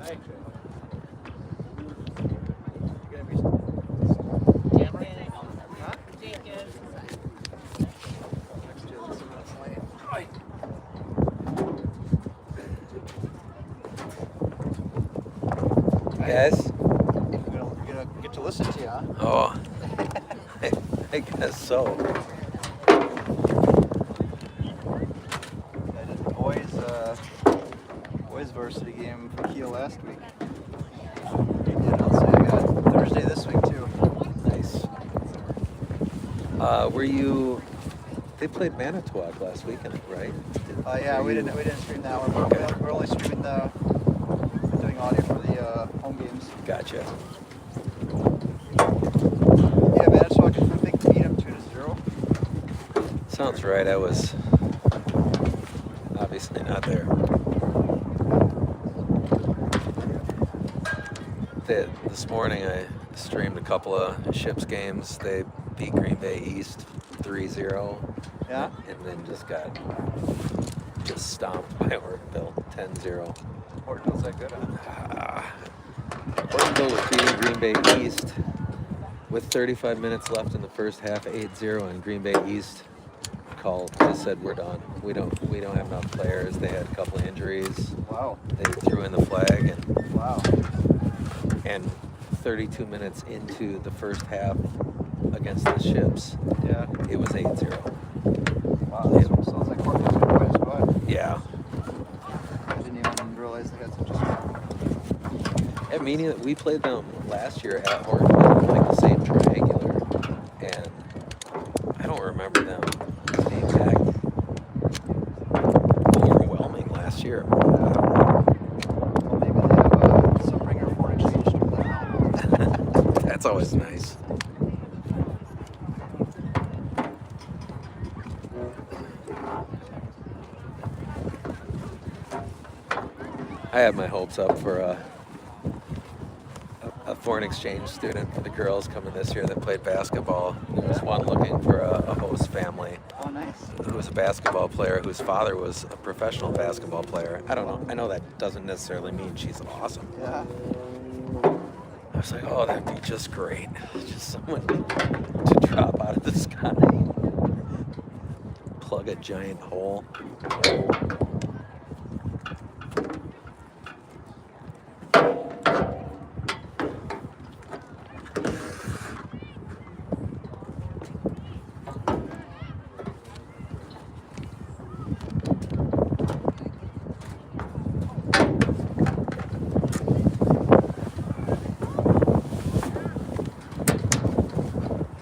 Hi. Guys? You're gonna get to listen to you, huh? Oh, I guess so. I did the boys varsity game for Kiel last week. And I'll say I got Thursday this week too. Nice. Were you? They played Manitowoc last weekend, right? Yeah, we didn't stream that one. We're only streaming doing audio for the home games. Gotcha. Yeah, Manitowoc, I think beat them 2-0. Sounds right. I was obviously not there. This morning I streamed a couple of Ships games. They beat Green Bay East 3-0. Yeah? And then just stomped by Ortonville 10-0. Ortonville's that good, huh? Ortonville was beating Green Bay East with 35 minutes left in the first half, 8-0, and Green Bay East just said we're done. We don't have enough players. They had a couple of injuries. Wow. They threw in the flag and 32 minutes into the first half against the Ships, Yeah. it was 8-0. Wow, that sounds like Ortonville's quite a squad. Yeah. I didn't even realize they had such a squad. I mean, we played them last year at Ortonville, like the same triangular, and I don't remember them being back overwhelming last year. Well, maybe they have some ringer for exchange to play now. That's always nice. I had my hopes up for a foreign exchange student for the girls coming this year that played basketball. There was one looking for a host family Oh, nice. who was a basketball player whose father was a professional basketball player. I don't know. I know that doesn't necessarily mean she's awesome. Yeah. I was like, oh, that'd be just great. Just someone to drop out of the sky, plug a giant hole.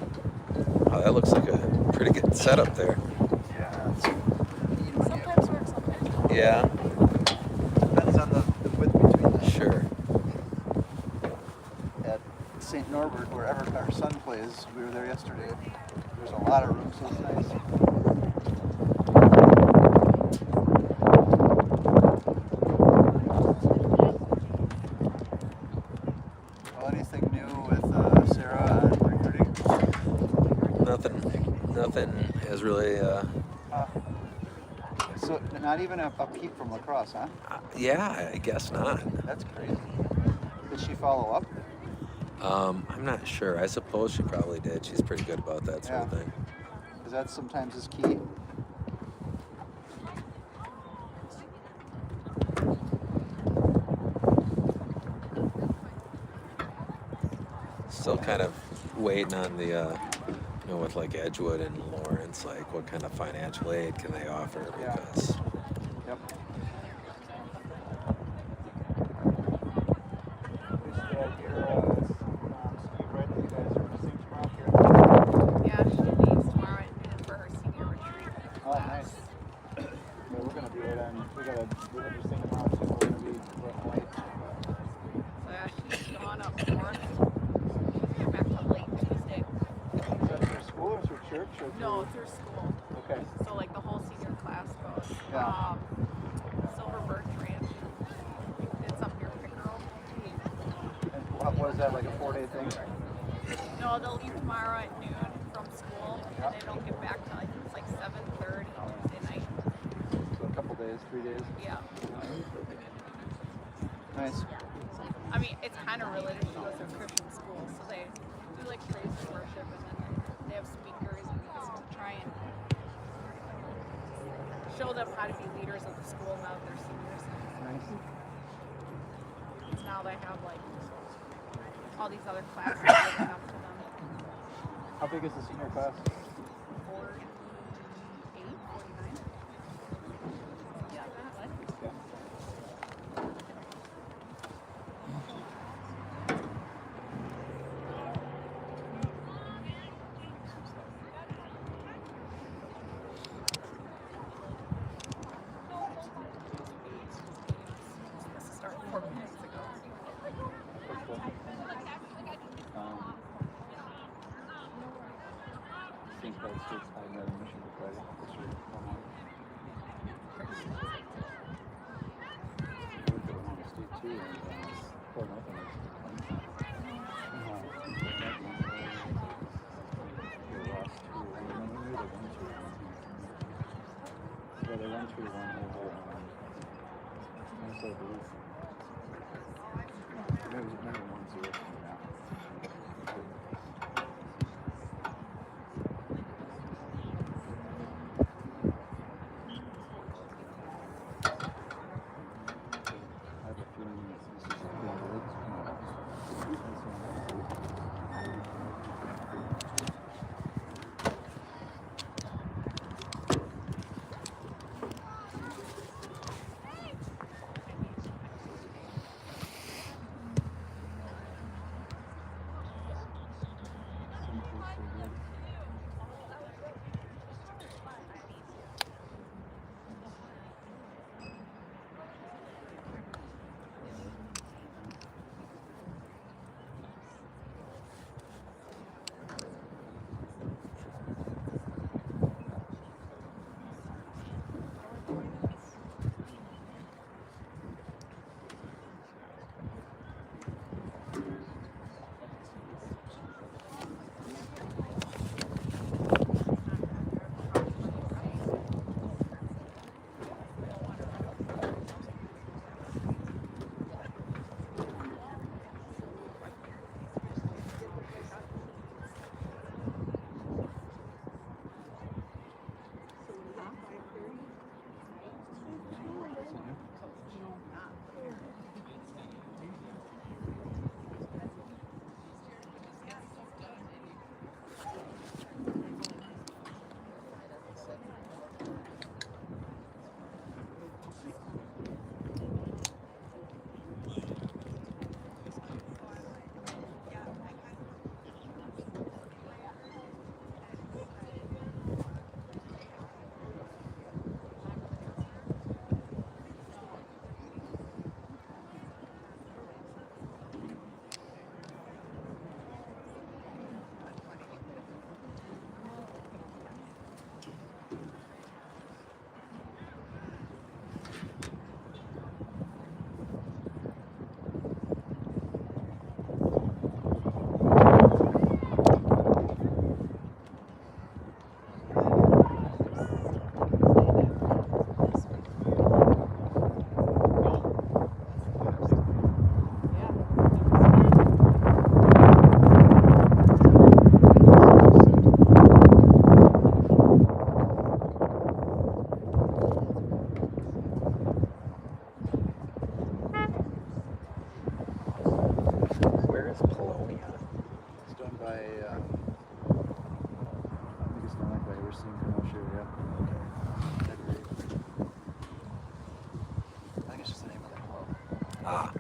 Oh, that looks like a pretty good setup there. Yeah. Sometimes works, sometimes not. Yeah, Depends on the width between them. sure. At St. Norbert, wherever our son plays, we were there yesterday. There's a lot of room, so it's nice. Well, anything new with Sarah and recruiting? Nothing has really, So not even a peep from lacrosse, huh? yeah, I guess not. That's crazy. Did she follow up? I'm not sure. I suppose she probably did. She's pretty good about that sort of Yeah. thing. Because that sometimes is key. Still kind of waiting on the, with like Edgewood and Lawrence, like what kind of financial aid can they offer? Yeah. Because Yep. Yeah, she leaves tomorrow at noon for her senior retreat. Oh, nice. Yeah, we're gonna be right on. We have this thing tomorrow, so we're gonna be late. So yeah, she's gone up north. She's getting back to late Tuesday. Is that through school or through church or through? No, through school. Okay. So like the whole senior class goes. Yeah. Silver Birch Ranch. It's up near Pickerel. And what is that, like a 4-day thing? No, they'll leave tomorrow at noon from school, and they don't get back till I think it's like 7:30 Tuesday night. So a couple days, 3 days. Yeah. Nice. mean, it's kind of related to those Christian schools, so they do like praise and worship, and then they have speakers and things to try and show them how to be leaders of the school now that they're seniors. Nice. Now they have like all these other classes open up to them. How big is the senior class? 48, 49. Yeah, that. Yeah. Supposed to start 4 minutes ago. St. Paul State's having that admission for Friday. This year. State too, and Fort Northern is yeah, they won 3-1 over Minnesota Duluth. Maybe 1-0 now. I have a feeling this is being Where is Polonia? It's done by, I think it's done by Racine Commercial, yeah. I think it's just the name of the club. Ah.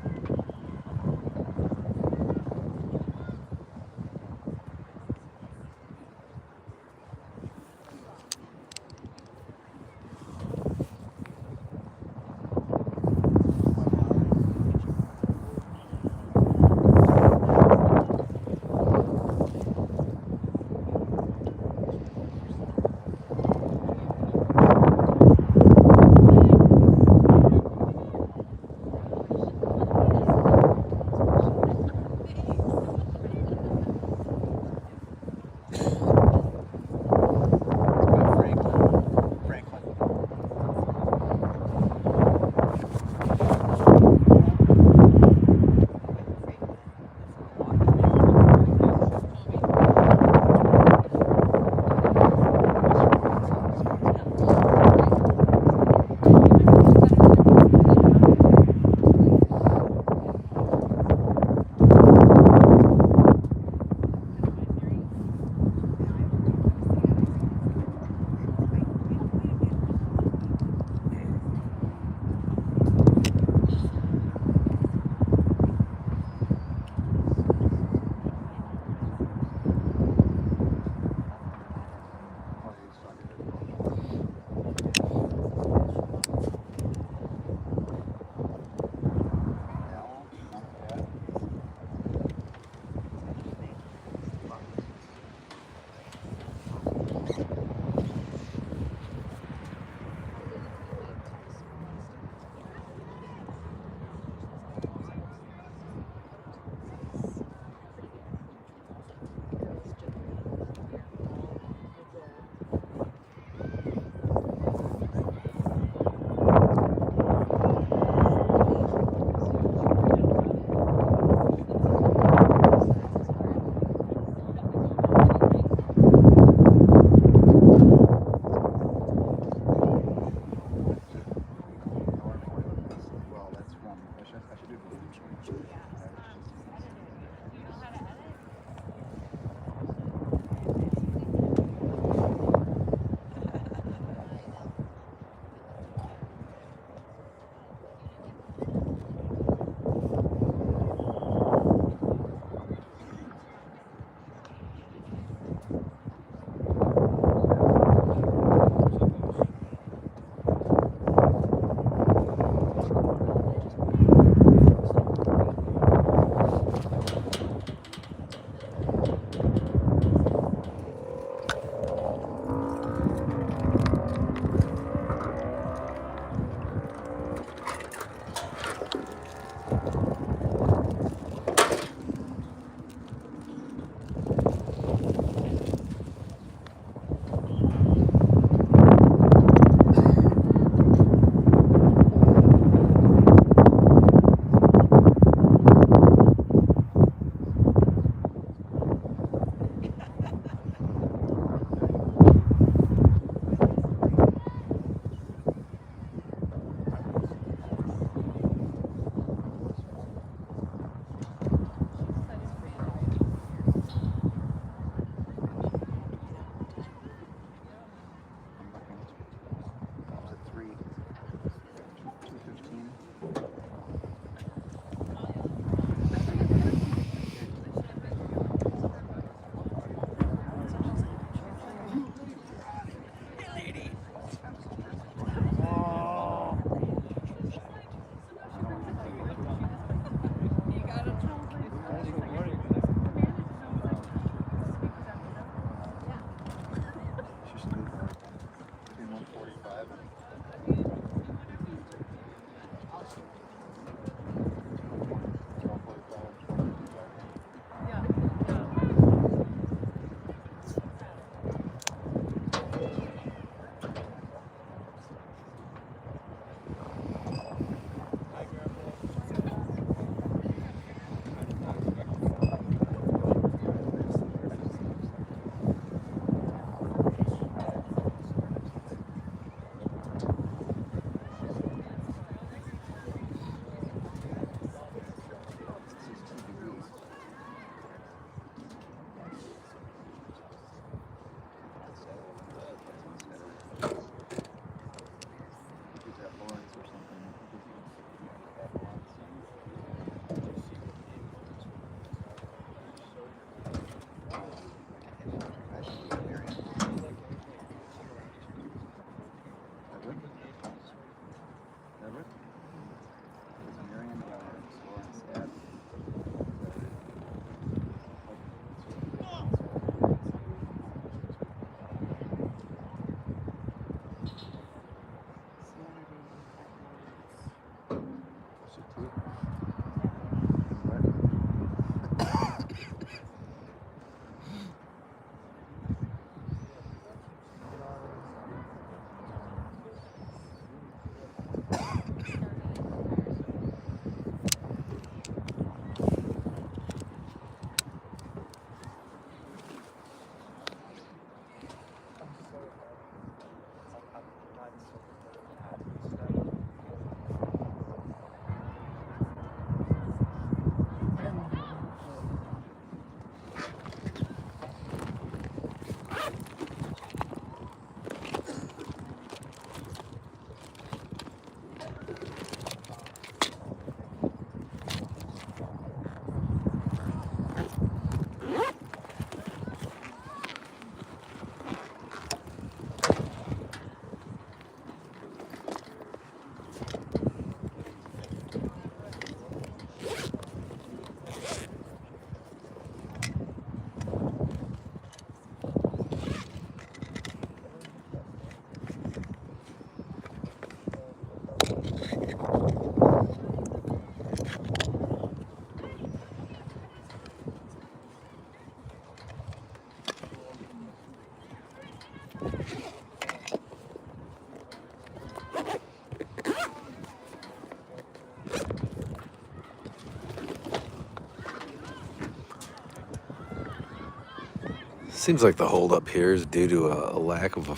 Seems like the holdup here is due to a lack of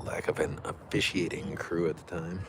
lack of an officiating crew at the time.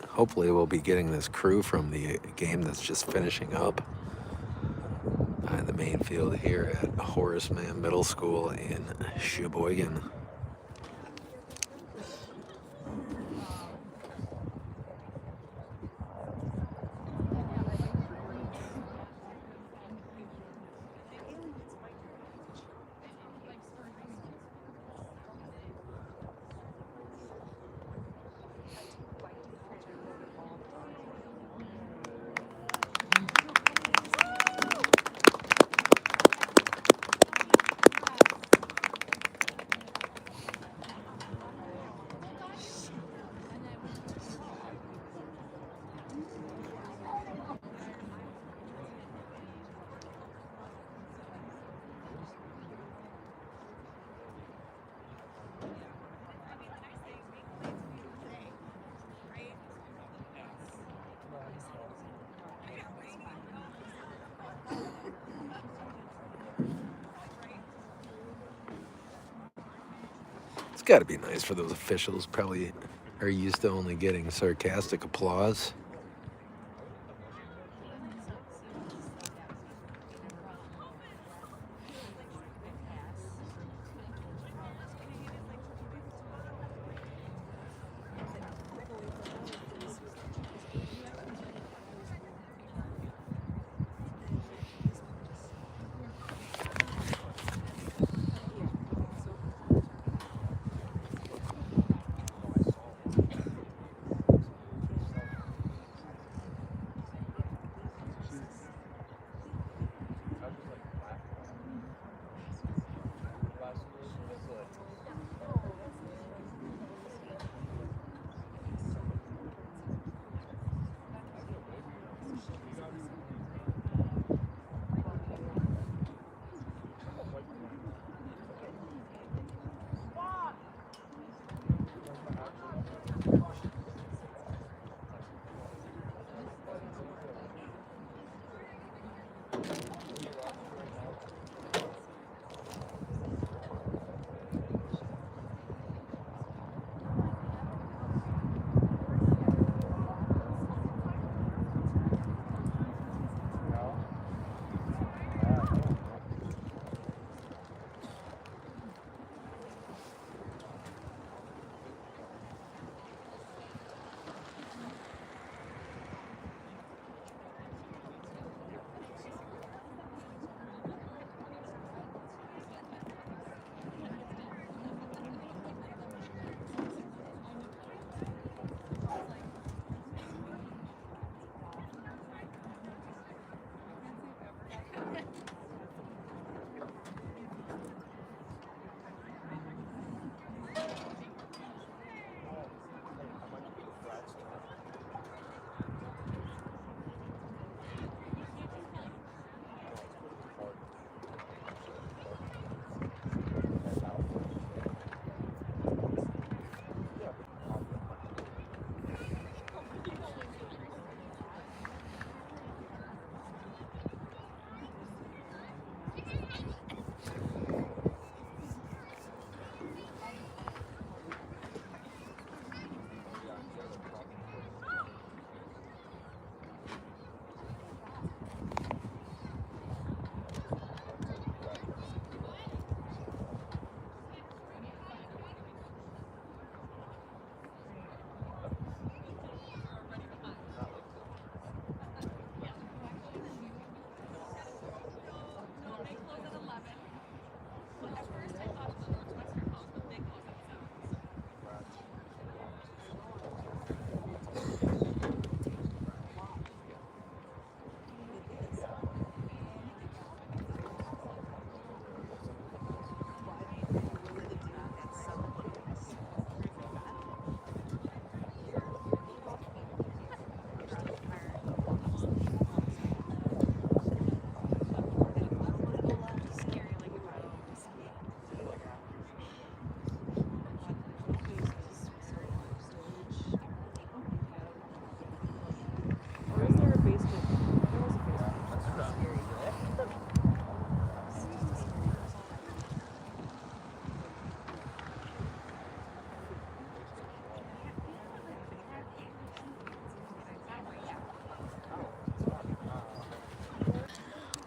hopefully we'll be getting this crew from the game that's just finishing up on the main field here at Horace Mann Middle School in Sheboygan. It's got to be nice for those officials. Probably are used to only getting sarcastic applause.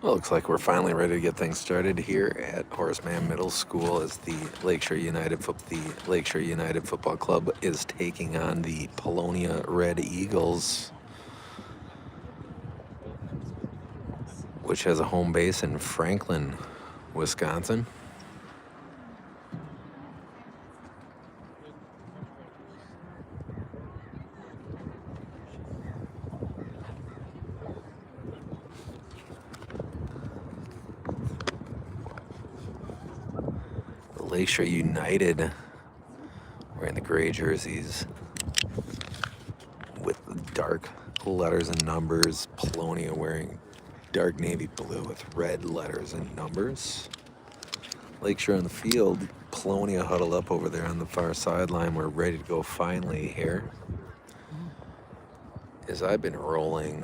Well, looks like we're finally ready to get things started here at Horseman Middle School as the Lakeshore United Football Club is taking on the Polonia Red Eagles, which has a home base in Franklin, Wisconsin. Lakeshore United wearing the gray jerseys with dark letters and numbers. Polonia wearing dark navy blue with red letters and numbers. Lakeshore on the field. Polonia huddled up over there on the far sideline. We're ready to go finally here. As I've been rolling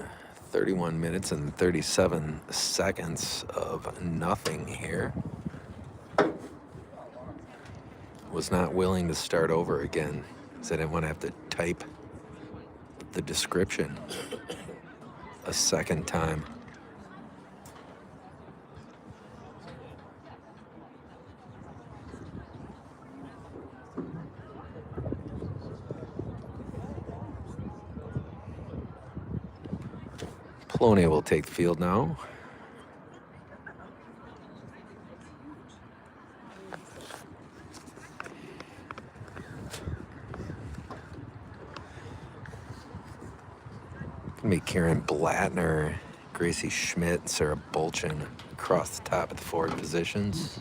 31 minutes and 37 seconds of nothing here. Was not willing to start over again because I didn't want to have to type the description a second time. Polonia will take the field now. Gonna be Karen Blattner, Gracie Schmidt, Sarah Bolchin across the top of the forward positions.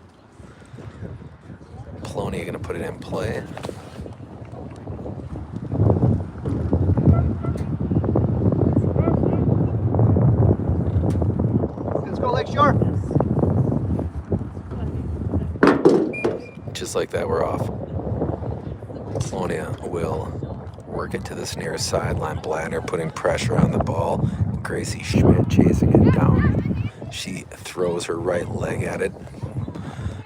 Polonia gonna put it in play. Let's go, Lakeshore. Just like that, we're off. Polonia will work it to this near sideline. Blattner putting pressure on the ball. Gracie Schmidt chasing it down. She throws her right leg at it.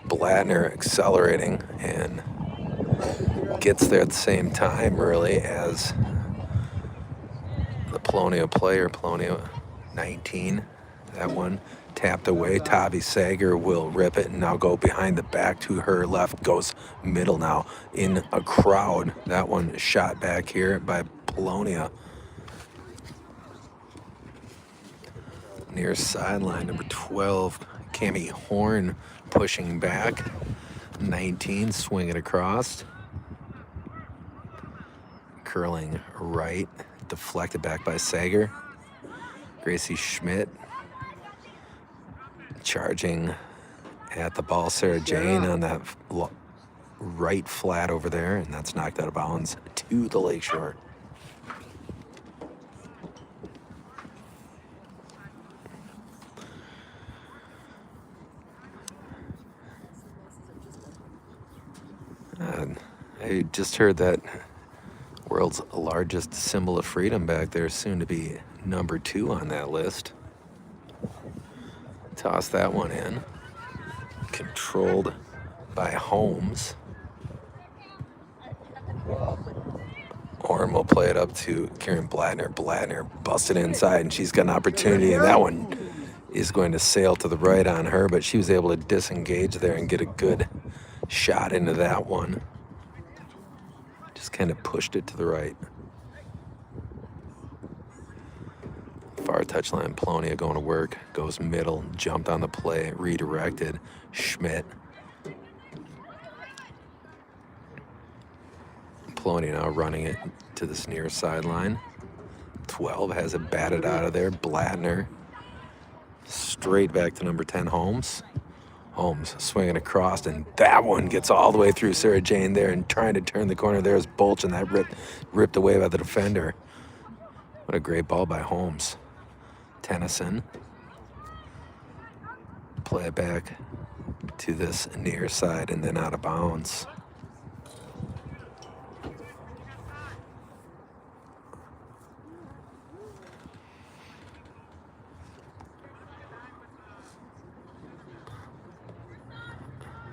Blattner accelerating and gets there at the same time, really, as the Polonia player, Polonia 19. That one tapped away. Tavi Sager will rip it and now go behind the back to her left. Goes middle now in a crowd. That one shot back here by Polonia. Near sideline, number 12, Cami Horn pushing back. 19, swinging across. Curling right, deflected back by Sager. Gracie Schmidt charging at the ball. Sarah Jane on that right flat over there, and that's knocked out of bounds to the Lakeshore. I just heard that world's largest symbol of freedom back there, soon to be number 2 on that list. Toss that one in. Controlled by Holmes. Orm will play it up to Karen Blattner. Blattner busted inside, and she's got an opportunity, and that one is going to sail to the right on her, but she was able to disengage there and get a good shot into that one. Just kind of pushed it to the right. Far touchline, Polonia going to work, goes middle, jumped on the play, redirected. Schmidt. Polonia now running it to this near sideline. 12 has it batted out of there. Blattner straight back to number 10, Holmes. Holmes swinging across, and that one gets all the way through Sarah Jane there, and trying to turn the corner. There's Bolch, and that ripped away by the defender. What a great ball by Holmes. Tennyson. Play it back to this near side and then out of bounds.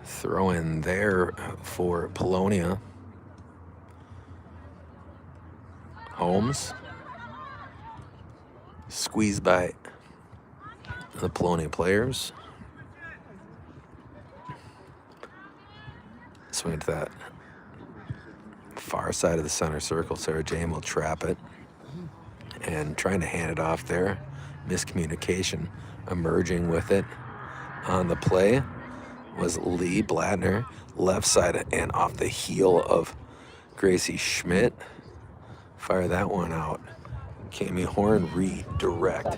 Throw in there for Polonia. Holmes. Squeezed by the Polonia players. Swing to that far side of the center circle. Sarah Jane will trap it and trying to hand it off there. Miscommunication. Emerging with it on the play was Lee Bladner, left side and off the heel of Gracie Schmidt. Fire that one out. Cami Horn redirect.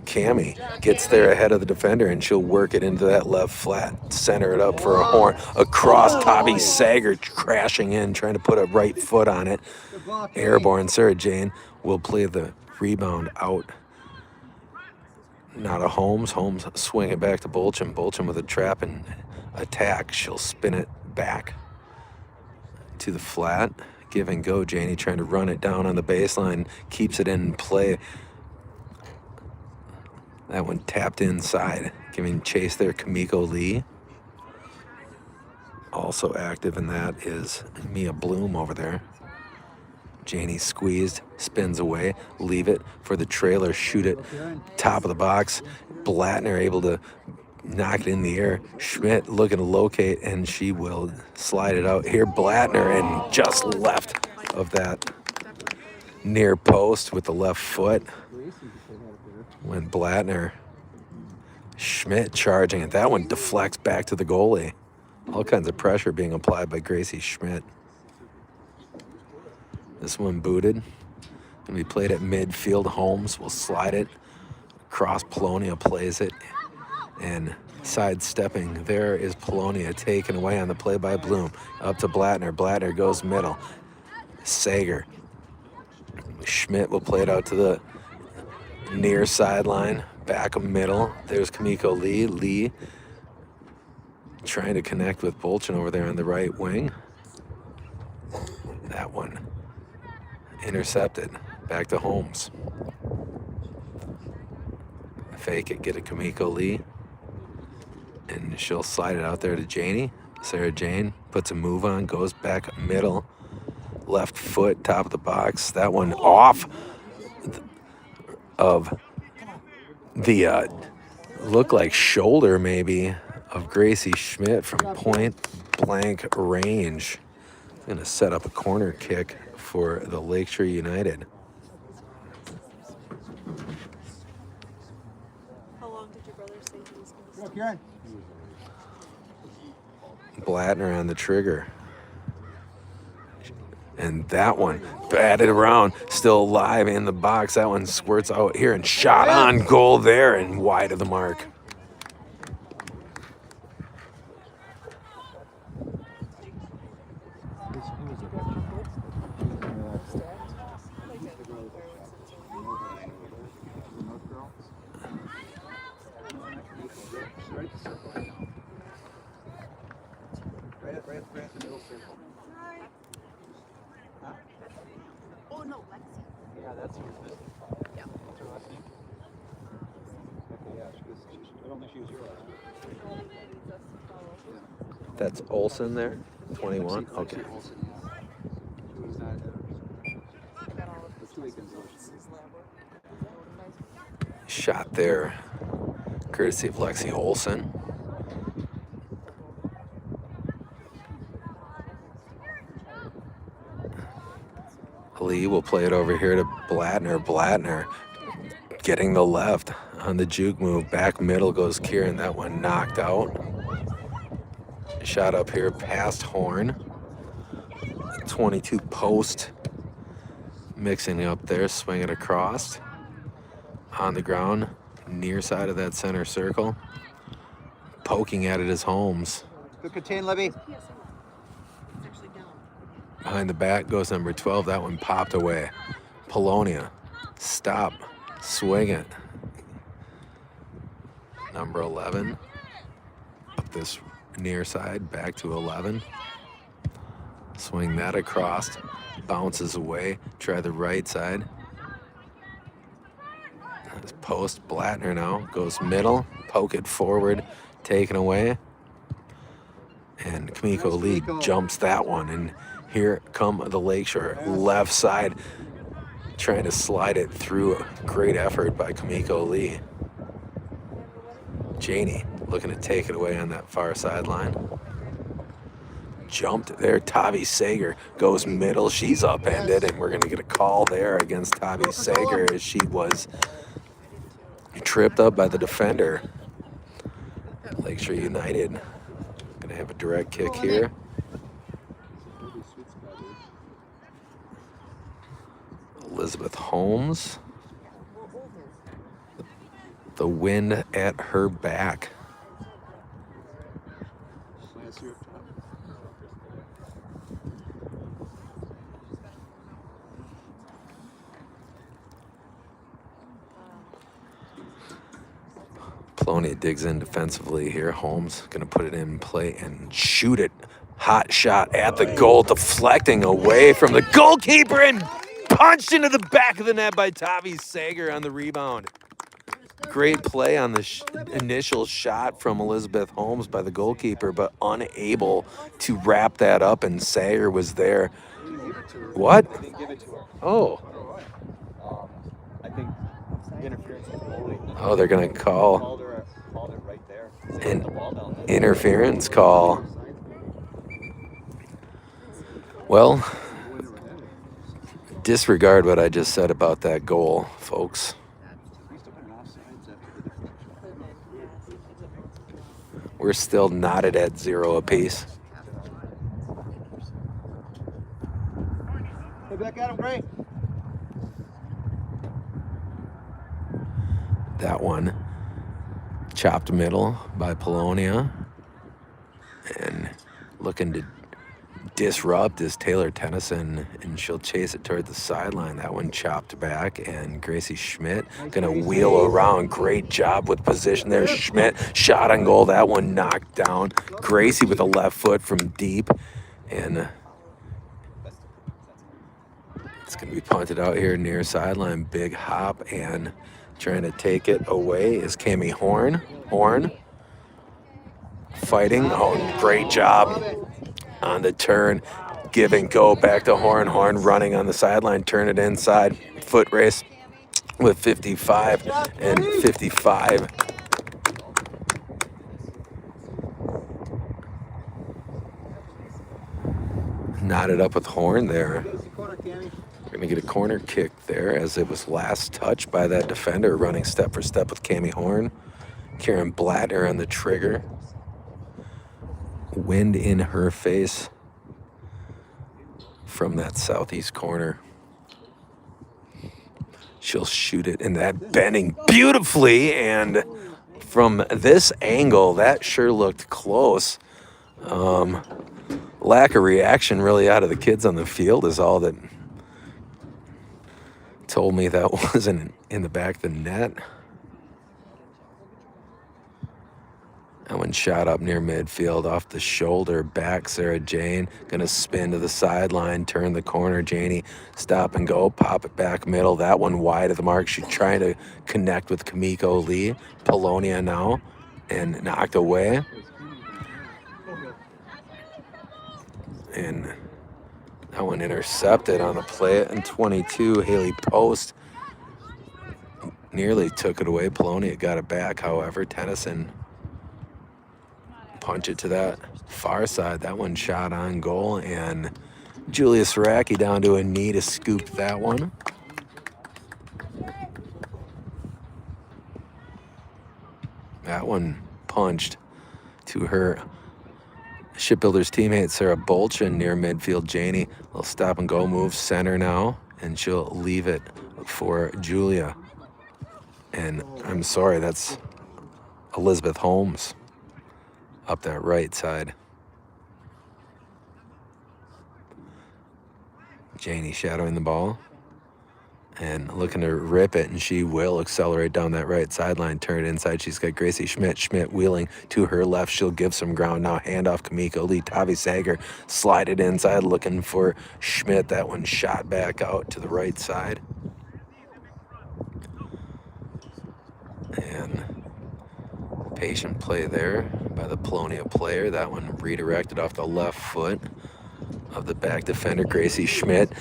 Cami gets there ahead of the defender and she'll work it into that left flat. Center it up for a Horn. Across Tavi Sager crashing in, trying to put a right foot on it. Airborne. Sarah Jane will play the rebound out. Not a Holmes. Holmes swing it back to Bolcham. Bolcham with a trap and attack. She'll spin it back to the flat. Give and go. Janie trying to run it down on the baseline. Keeps it in play. That one tapped inside. Giving chase there, Kamiko Lee. Also active in that is Mia Bloom over there. Janie squeezed, spins away, leave it for the trailer, shoot it, top of the box. Blattner able to knock it in the air. Schmidt looking to locate, and she will slide it out here. Blattner and just left of that near post with the left foot. When Blattner, Schmidt charging it. That one deflects back to the goalie. All kinds of pressure being applied by Gracie Schmidt. This one booted. Gonna be played at midfield. Holmes will slide it across. Polonia plays it. And sidestepping there is Polonia, taken away on the play by Bloom. Up to Blattner. Blattner goes middle. Sager. Schmidt will play it out to the near sideline. Back of middle. There's Kamiko Lee. Lee trying to connect with Bolchin over there on the right wing. That one intercepted. Back to Holmes. Fake it, get a Kamiko Lee. And she'll slide it out there to Janie. Sarah Jane puts a move on, goes back middle. Left foot, top of the box. That one off of the look like shoulder maybe of Gracie Schmidt from point blank range. Gonna set up a corner kick for the Lakeshore United. How long did your brother say he was going to stay? Blattner on the trigger. And that one batted around, still alive in the box. That one squirts out here and shot on goal there and wide of the mark. Oh no, Lexi. Yeah, that's who was missing. Yeah. What's her last name? Okay, yeah, I don't think she was your last name. That's Olsen there, 21. Okay. It was not. That's 2 weekends ago. Shot there, courtesy of Lexi Olsen. Lee will play it over here to Blattner. Blattner getting the left on the juke move. Back middle goes Kieran. That one knocked out. Shot up here past Horn. 22 post. Mixing up there, swing it across. On the ground, near side of that center circle. Poking at it is Holmes. Good contain, Libby. It's actually down. Behind the back goes number 12. That one popped away. Polonia. Stop. Swing it. Number 11. Up this near side. Back to 11. Swing that across. Bounces away. Try the right side. That's post. Blattner now. Goes middle. Poke it forward. Taken away. And Kamiko Lee jumps that one. And here come the Lakeshore. Left side. Trying to slide it through. Great effort by Kamiko Lee. Janie looking to take it away on that far sideline. Jumped there. Tavi Sager goes middle. She's upended, and we're going to get a call there against Tavi Sager as she was tripped up by the defender. Lakeshore United going to have a direct kick here. Elizabeth Holmes. The wind at her back. Polonia digs in defensively here. Holmes going to put it in play and shoot it. Hot shot at the goal, deflecting away from the goalkeeper and punched into the back of the net by Tavi Sager on the rebound. Great play on the initial shot from Elizabeth Holmes by the goalkeeper, but unable to wrap that up, and Sager was there. What? I didn't give it to her. Oh. I think interference with the goalie. Oh, they're going to call Called it right there. an interference call. Well, disregard what I just said about that goal, folks. We're still knotted at 0 apiece. Hey, back at him, Gray. That one chopped middle by Polonia, and looking to disrupt is Taylor Tennyson, and she'll chase it toward the sideline. That one chopped back, and Gracie Schmidt gonna wheel around. Great job with position there. Schmidt shot on goal. That one knocked down. Gracie with a left foot from deep, and it's gonna be punted out here near sideline. Big hop, and trying to take it away is Cami Horn. Horn fighting. Oh, great job on the turn. Give and go back to Horn. Horn running on the sideline. Turn it inside. Foot race with 55 and 55. Knotted up with Horn there. We're going to get a corner kick there as it was last touched by that defender, running step for step with Cami Horn. Karen Blattner on the trigger. Wind in her face from that southeast corner. She'll shoot it in that bending beautifully, and from this angle, that sure looked close. Lack of reaction really out of the kids on the field is all that told me that wasn't in the back of the net. That one shot up near midfield off the shoulder. Back Sarah Jane. Gonna spin to the sideline, turn the corner. Janie stop and go, pop it back middle. That one wide of the mark. She's trying to connect with Kamiko Lee. Polonia now, and knocked away. And that one intercepted on the play at 22. Haley Post nearly took it away. Polonia got it back, however. Tennyson punch it to that far side. That one shot on goal, and Julia Saraki down to a knee to scoop that one. That one punched to her Shipbuilders teammate Sarah Bolchin near midfield. Janie will stop and go move center now, and she'll leave it for Julia. And I'm sorry, that's Elizabeth Holmes up that right side. Janie shadowing the ball and looking to rip it, and she will accelerate down that right sideline, turn it inside. She's got Gracie Schmidt. Schmidt wheeling to her left. She'll give some ground now. Handoff Kamiko Lee. Tavi Sager slide it inside, looking for Schmidt. That one shot back out to the right side. And patient play there by the Polonia player. That one redirected off the left foot of the back defender, Gracie Schmidt,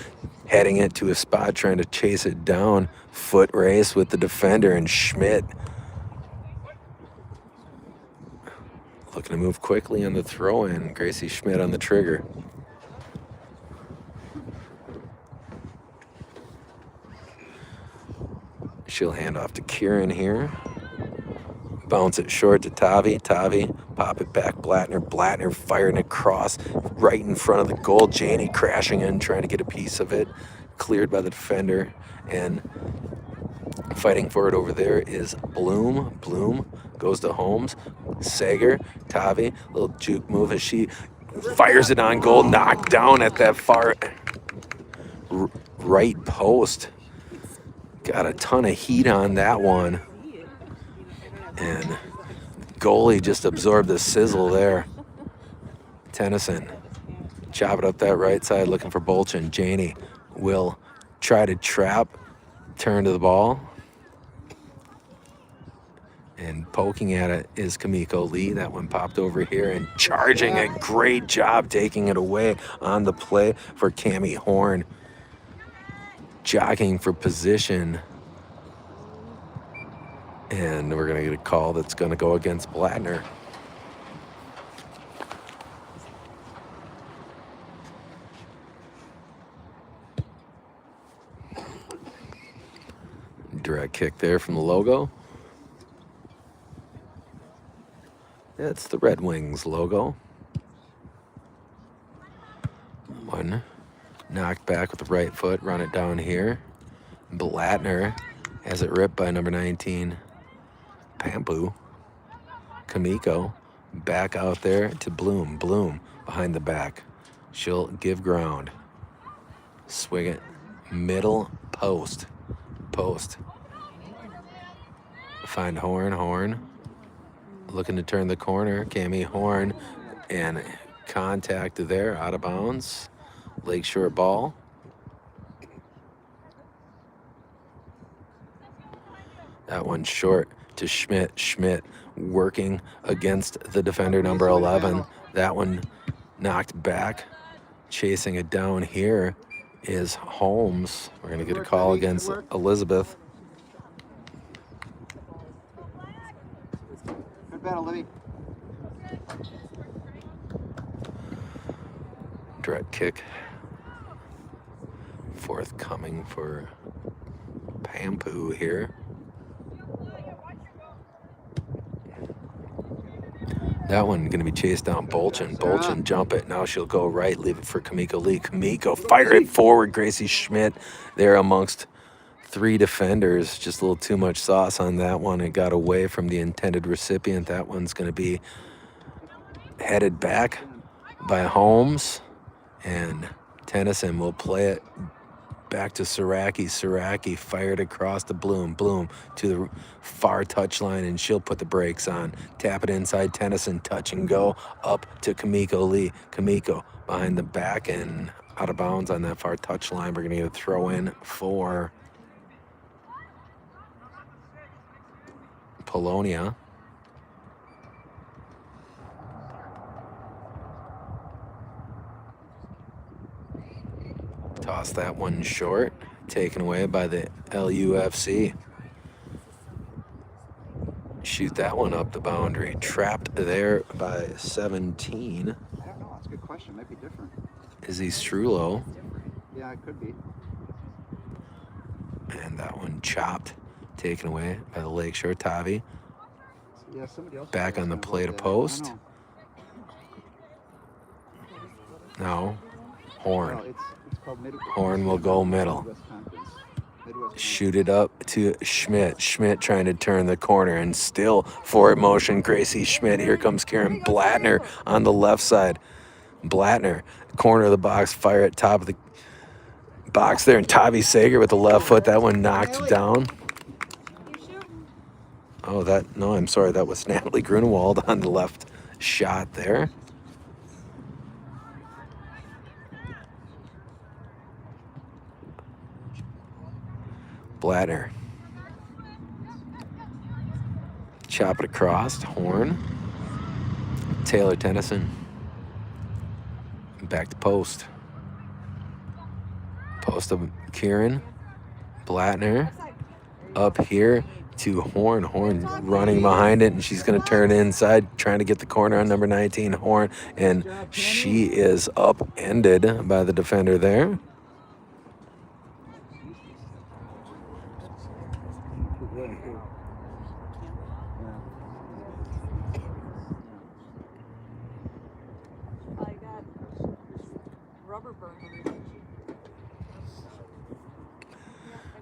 heading it to a spot, trying to chase it down. Foot race with the defender, and Schmidt Looking to move quickly on the throw-in. Gracie Schmidt on the trigger. She'll hand off to Kieran here. Bounce it short to Tavi. Tavi, pop it back. Blattner. Blattner firing across right in front of the goal. Janie crashing in, trying to get a piece of it. Cleared by the defender. And fighting for it over there is Bloom. Bloom goes to Holmes. Sager. Tavi. Little juke move as she fires it on goal. Knocked down at that far right post. Got a ton of heat on that one. And goalie just absorbed the sizzle there. Tennyson. Chop it up that right side, looking for Bolchin. Janie will try to trap, turn to the ball. And poking at it is Kamiko Lee. That one popped over here and charging a great job taking it away on the play for Cammie Horn. Jogging for position. And we're going to get a call that's going to go against Blattner. Direct kick there from the logo. It's the Red Wings logo. One knocked back with the right foot, run it down here. Blattner has it ripped by number 19, Pampu. Kamiko back out there to Bloom. Bloom behind the back. She'll give ground. Swing it. Middle post. Post. Find Horn. Horn. Looking to turn the corner. Cammie Horn. And contact there. Out of bounds. Lakeshore ball. That one short to Schmidt. Schmidt working against the defender, number 11. That one knocked back. Chasing it down here is Holmes. We're going to get a call against Elizabeth. Good battle, Libby. Direct kick. Forthcoming for Pampu here. That one going to be chased down Bolchin. Bolchin jump it. Now she'll go right, leave it for Kamiko Lee. Kamiko fire it forward. Gracie Schmidt there amongst three defenders. Just a little too much sauce on that one. It got away from the intended recipient. That one's going to be headed back by Holmes. And Tennyson will play it back to Saraki. Saraki fired across the Bloom. Bloom to the far touchline, and she'll put the brakes on. Tap it inside. Tennyson, touch and go. Up to Kamiko Lee. Kamiko behind the back and out of bounds on that far touchline. We're going to get a throw in for Polonia. Toss that one short. Taken away by the LUFC. Shoot that one up the boundary. Trapped there by 17. I don't know. That's a good question. Might be different. Izzy Strulo. Yeah, it could be. And that one chopped. Taken away by the Lakeshore Tavi. Yeah, somebody else. Back on the plate of post. No. Horn. No, it's called Horn will go middle. Shoot it up to Schmidt. Schmidt trying to turn the corner and still forward motion. Gracie Schmidt. Here comes Karen Blattner on the left side. Blattner, corner of the box, fire at top of the box there. And Tavi Sager with the left foot. That one knocked down. Oh, no, I'm sorry. That was Natalie Grunewald on the left shot there. Blattner. Chop it across. Horn. Taylor Tennyson. Back to post. Post of Kieran. Blattner. Up here to Horn. Horn running behind it, and she's going to turn inside, trying to get the corner on number 19, Horn. And she is upended by the defender there.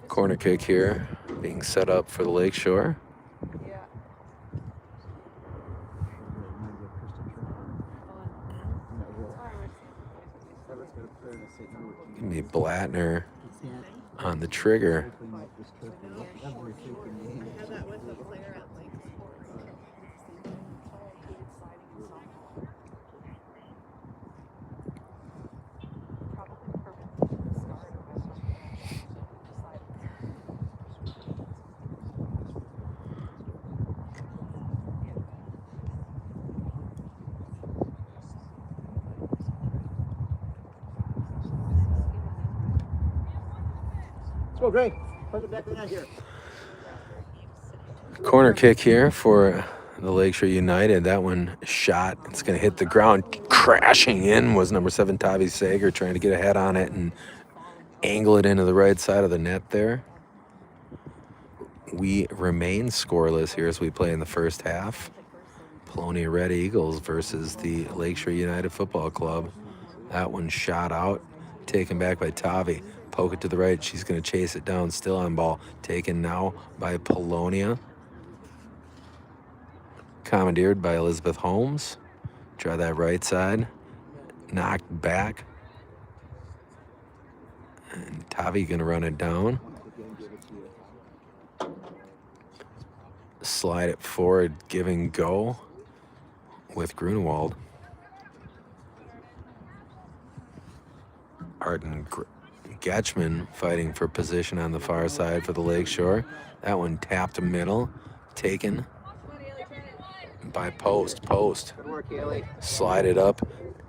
Corner kick here being set up for the Lakeshore. Gonna be Blattner on the trigger. Let's go, Gray. Put it back in here. Corner kick here for the Lakeshore United. That one shot. It's going to hit the ground. Crashing in was number 7, Tavi Sager, trying to get a head on it and angle it into the right side of the net there. We remain scoreless here as we play in the first half. Polonia Red Eagles versus the Lakeshore United Football Club. That one shot out, taken back by Tavi. Poke it to the right. She's going to chase it down, still on ball. Taken now by Polonia. Commandeered by Elizabeth Holmes. Try that right side. Knocked back. And Tavi going to run it down. Slide it forward, give and go with Grunewald. Arden Gatchman fighting for position on the far side for the Lakeshore. That one tapped middle, taken by Post. Good work, Haley. Slide it up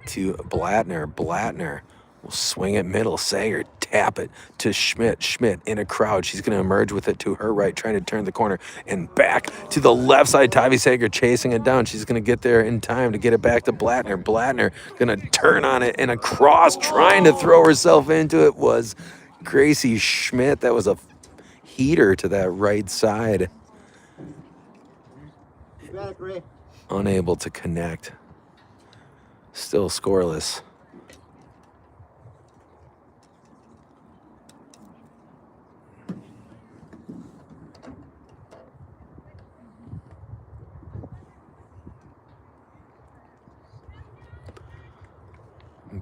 to Blattner. Blattner will swing it middle. Sager, tap it to Schmidt. Schmidt in a crowd. She's going to emerge with it to her right, trying to turn the corner. And back to the left side. Tavi Sager chasing it down. She's going to get there in time to get it back to Blattner. Blattner going to turn on it and across, trying to throw herself into it was Gracie Schmidt. That was a heater to that right side. Unable to connect. Still scoreless.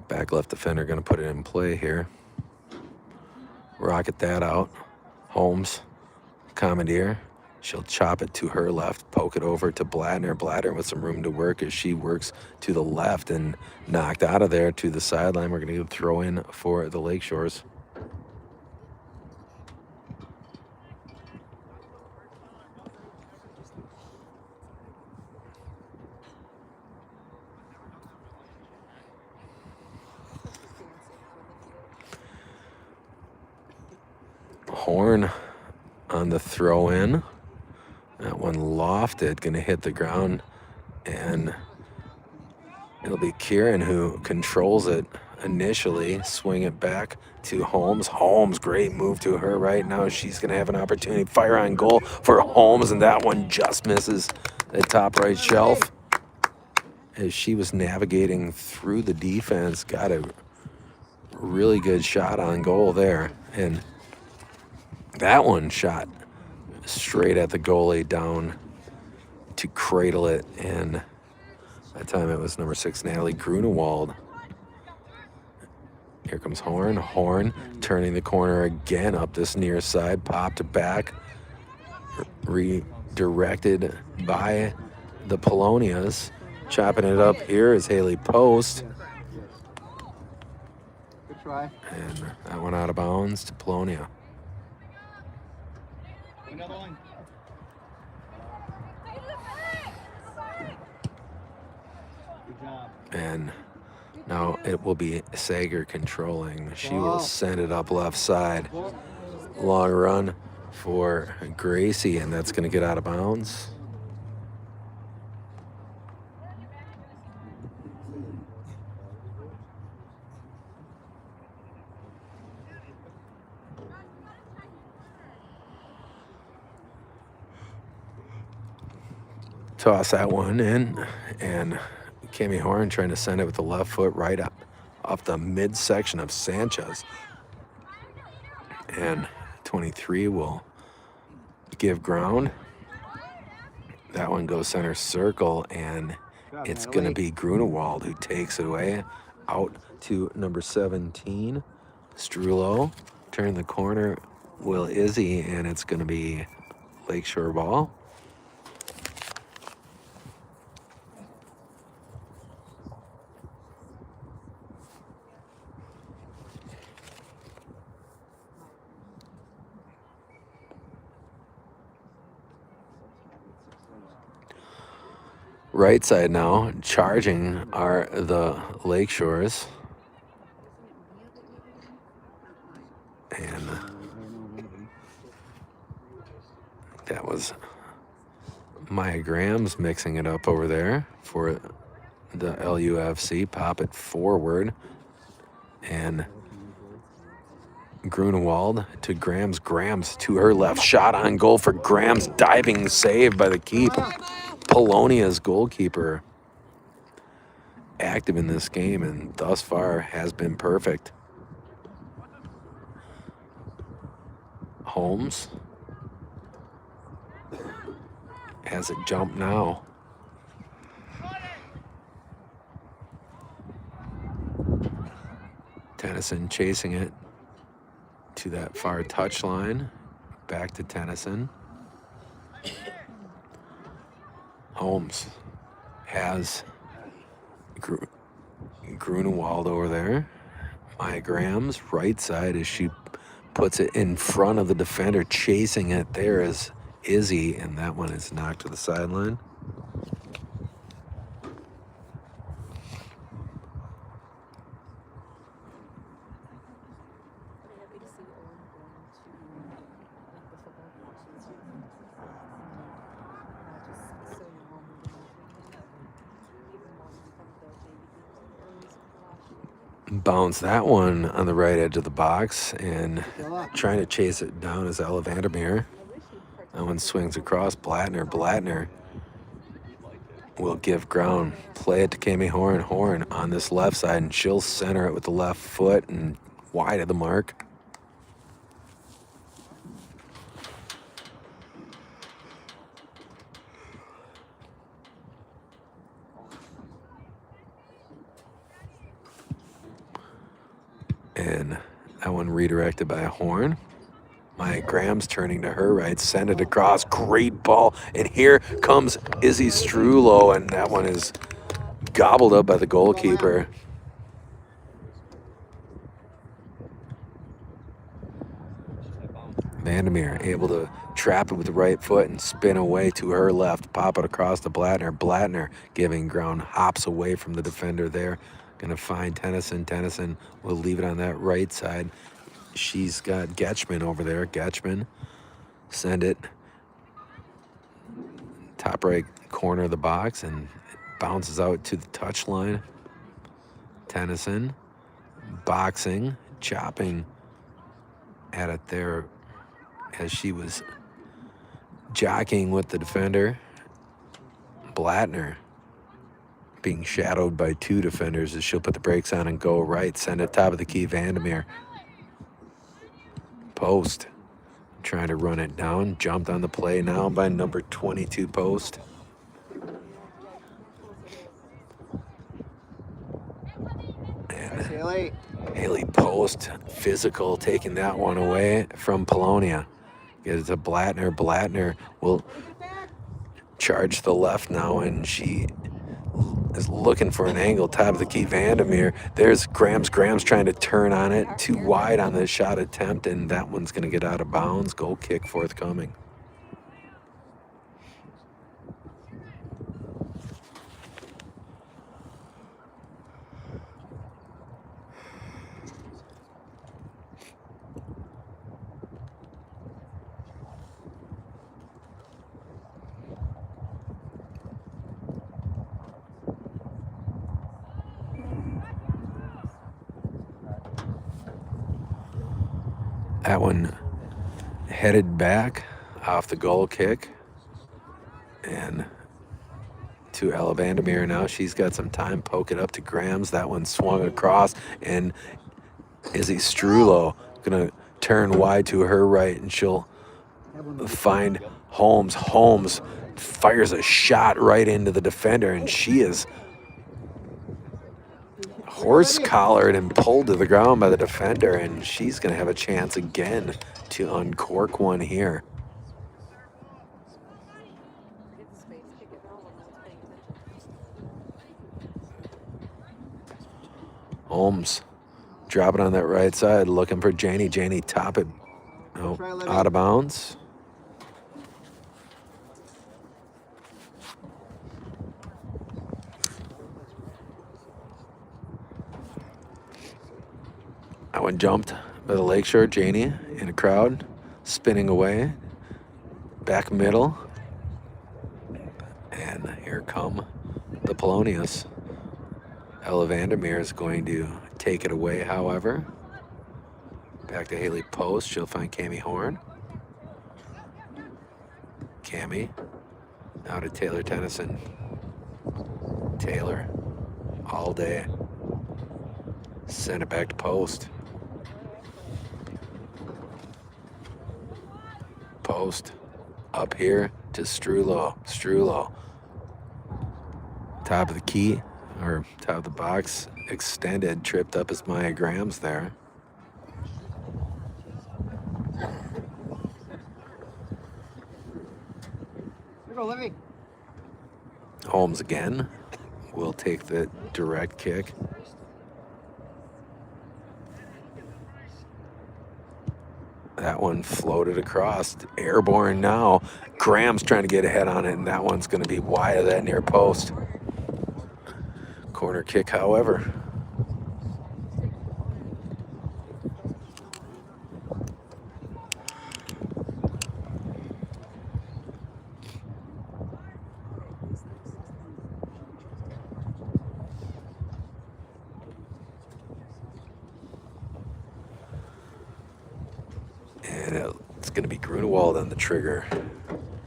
Back left defender going to put it in play here. Rocket that out. Holmes, Commandeer. She'll chop it to her left, poke it over to Blattner. Blattner with some room to work as she works to the left and knocked out of there to the sideline. We're going to throw in for the Lakeshores. Horn on the throw in. That one lofted, going to hit the ground, and it'll be Kieran who controls it initially. Swing it back to Holmes. Holmes, great move to her right now. She's going to have an opportunity. Fire on goal for Holmes, and that one just misses the top right shelf. As she was navigating through the defense, got a really good shot on goal there. And that one shot straight at the goalie down to cradle it, and that time it was number 6, Natalie Grunewald. Here comes Horn. Horn turning the corner again up this near side, popped back, redirected by the Polonias. Chopping it up here is Haley Post. Good try. And that one out of bounds to Polonia. Another one. Good job. And now it will be Sager controlling. She will send it up left side. Long run for Gracie, and that's going to get out of bounds. Toss that one in, and Cami Horn trying to send it with the left foot right up off the midsection of Sanchez. And 23 will give ground. That one goes center circle, and it's going to be Grunewald who takes it away out to number 17, Strulo. Turn the corner, Will Izzy, and it's going to be Lakeshore ball. Right side now, charging are the Lakeshores. And that was Maya Graham's mixing it up over there for the LUFC. Pop it forward. And Grunewald to Grams. Grams to her left. Shot on goal for Grams. Diving save by the keep. Polonia's goalkeeper active in this game and thus far has been perfect. Holmes has it jump now. Tennyson chasing it to that far touchline. Back to Tennyson. Holmes has Grunewald over there. Maya Graham's right side as she puts it in front of the defender. Chasing it there is Izzy, and that one is knocked to the sideline. Bounce that one on the right edge of the box, and trying to chase it down is Ella Vandermeer. That one swings across Blattner. Blattner will give ground. Play it to Cami Horn. Horn on this left side, and she'll center it with the left foot and wide of the mark. And that one redirected by a Horn. Maya Graham's turning to her right, send it across, great ball, and here comes Izzy Strulo, and that one is gobbled up by the goalkeeper. Vandermeer able to trap it with the right foot and spin away to her left, pop it across to Blattner. Blattner giving ground, hops away from the defender there. Gonna find Tennyson. Tennyson will leave it on that right side. She's got Getchman over there. Getchman, send it top right corner of the box, and it bounces out to the touchline. Tennyson boxing, chopping at it there as she was jockeying with the defender. Blattner being shadowed by two defenders as she'll put the brakes on and go right. Send it top of the key, Vandermeer. Post, trying to run it down. Jumped on the play now by number 22, Post. And Haley Post, physical, taking that one away from Polonia. Get it to Blattner. Blattner will charge the left now, and she is looking for an angle. Top of the key, Vandermeer. There's Grams. Grams trying to turn on it. Too wide on the shot attempt, and that one's going to get out of bounds. Goal kick forthcoming. That one headed back off the goal kick. And to Ella Vandermeer now. She's got some time. Poke it up to Grams. That one swung across. And Izzy Strulo going to turn wide to her right, and she'll find Holmes. Holmes fires a shot right into the defender, and she is horse-collared and pulled to the ground by the defender, and she's going to have a chance again to uncork one here. Holmes dropping on that right side, looking for Janie. Janie top it, out of bounds. That one jumped by the Lakeshore. Janie in a crowd, spinning away, back middle. And here come the Polonias. Ella Vandermeer is going to take it away, however. Back to Haley Post. She'll find Cami Horn. Cami now to Taylor Tennyson. Taylor all day. Send it back to Post. Post up here to Strulo. Strulo. Top of the key, or top of the box, extended, tripped up as Maya Grams there. Here go, Livy. Holmes again will take the direct kick. That one floated across, airborne now. Graham's trying to get ahead on it, and that one's going to be wide of that near post. Corner kick, however. And it's going to be Grunewald on the trigger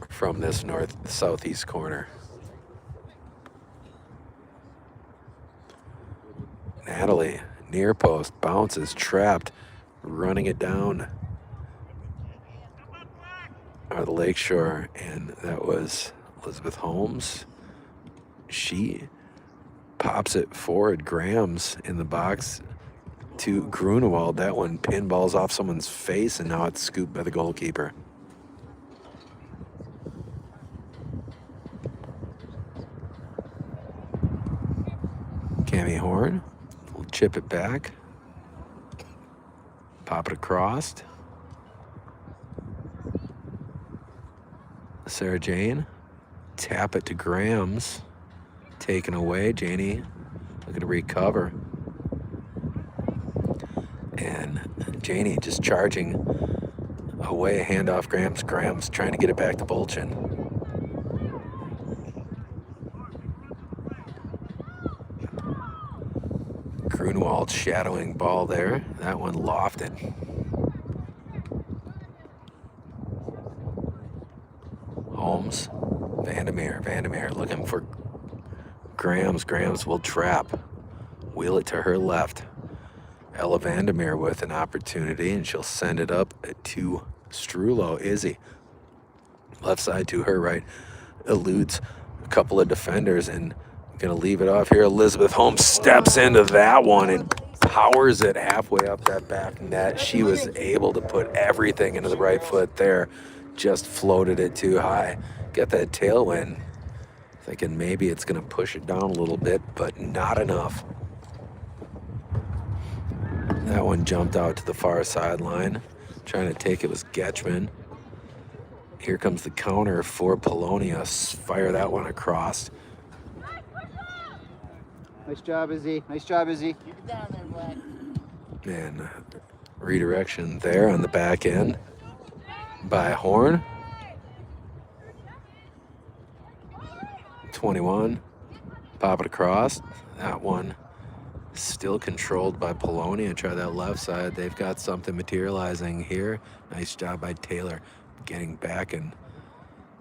from this southeast corner. Natalie, near post, bounces, trapped, running it down. Out of the Lakeshore, and that was Elizabeth Holmes. She pops it forward. Graham's in the box to Grunewald. That one pinballs off someone's face, and now it's scooped by the goalkeeper. Cami Horn will chip it back. Pop it across. Sarah Jane. Tap it to Grams. Taken away. Janie looking to recover. And Janie just charging away, handoff Grams. Grams trying to get it back to Bolchin. Grunewald shadowing ball there. That one lofted. Holmes. Vandermeer looking for Grams. Grams will trap. Wheel it to her left. Ella Vandermeer with an opportunity, and she'll send it up to Strulo. Izzy. Left side to her right. Eludes a couple of defenders and gonna leave it off here. Elizabeth Holmes steps into that one and powers it halfway up that back net. She was able to put everything into the right foot there. Just floated it too high. Got that tailwind. Thinking maybe it's gonna push it down a little bit, but not enough. That one jumped out to the far sideline. Trying to take it was Getchman. Here comes the counter for Polonia. Fire that one across. Nice job, Izzy. Nice job, Izzy. Keep it down there, Black. And redirection there on the back end by Horn. 21. Pop it across. That one Still controlled by Polonia. Try that left side. They've got something materializing here. Nice job by Taylor getting back and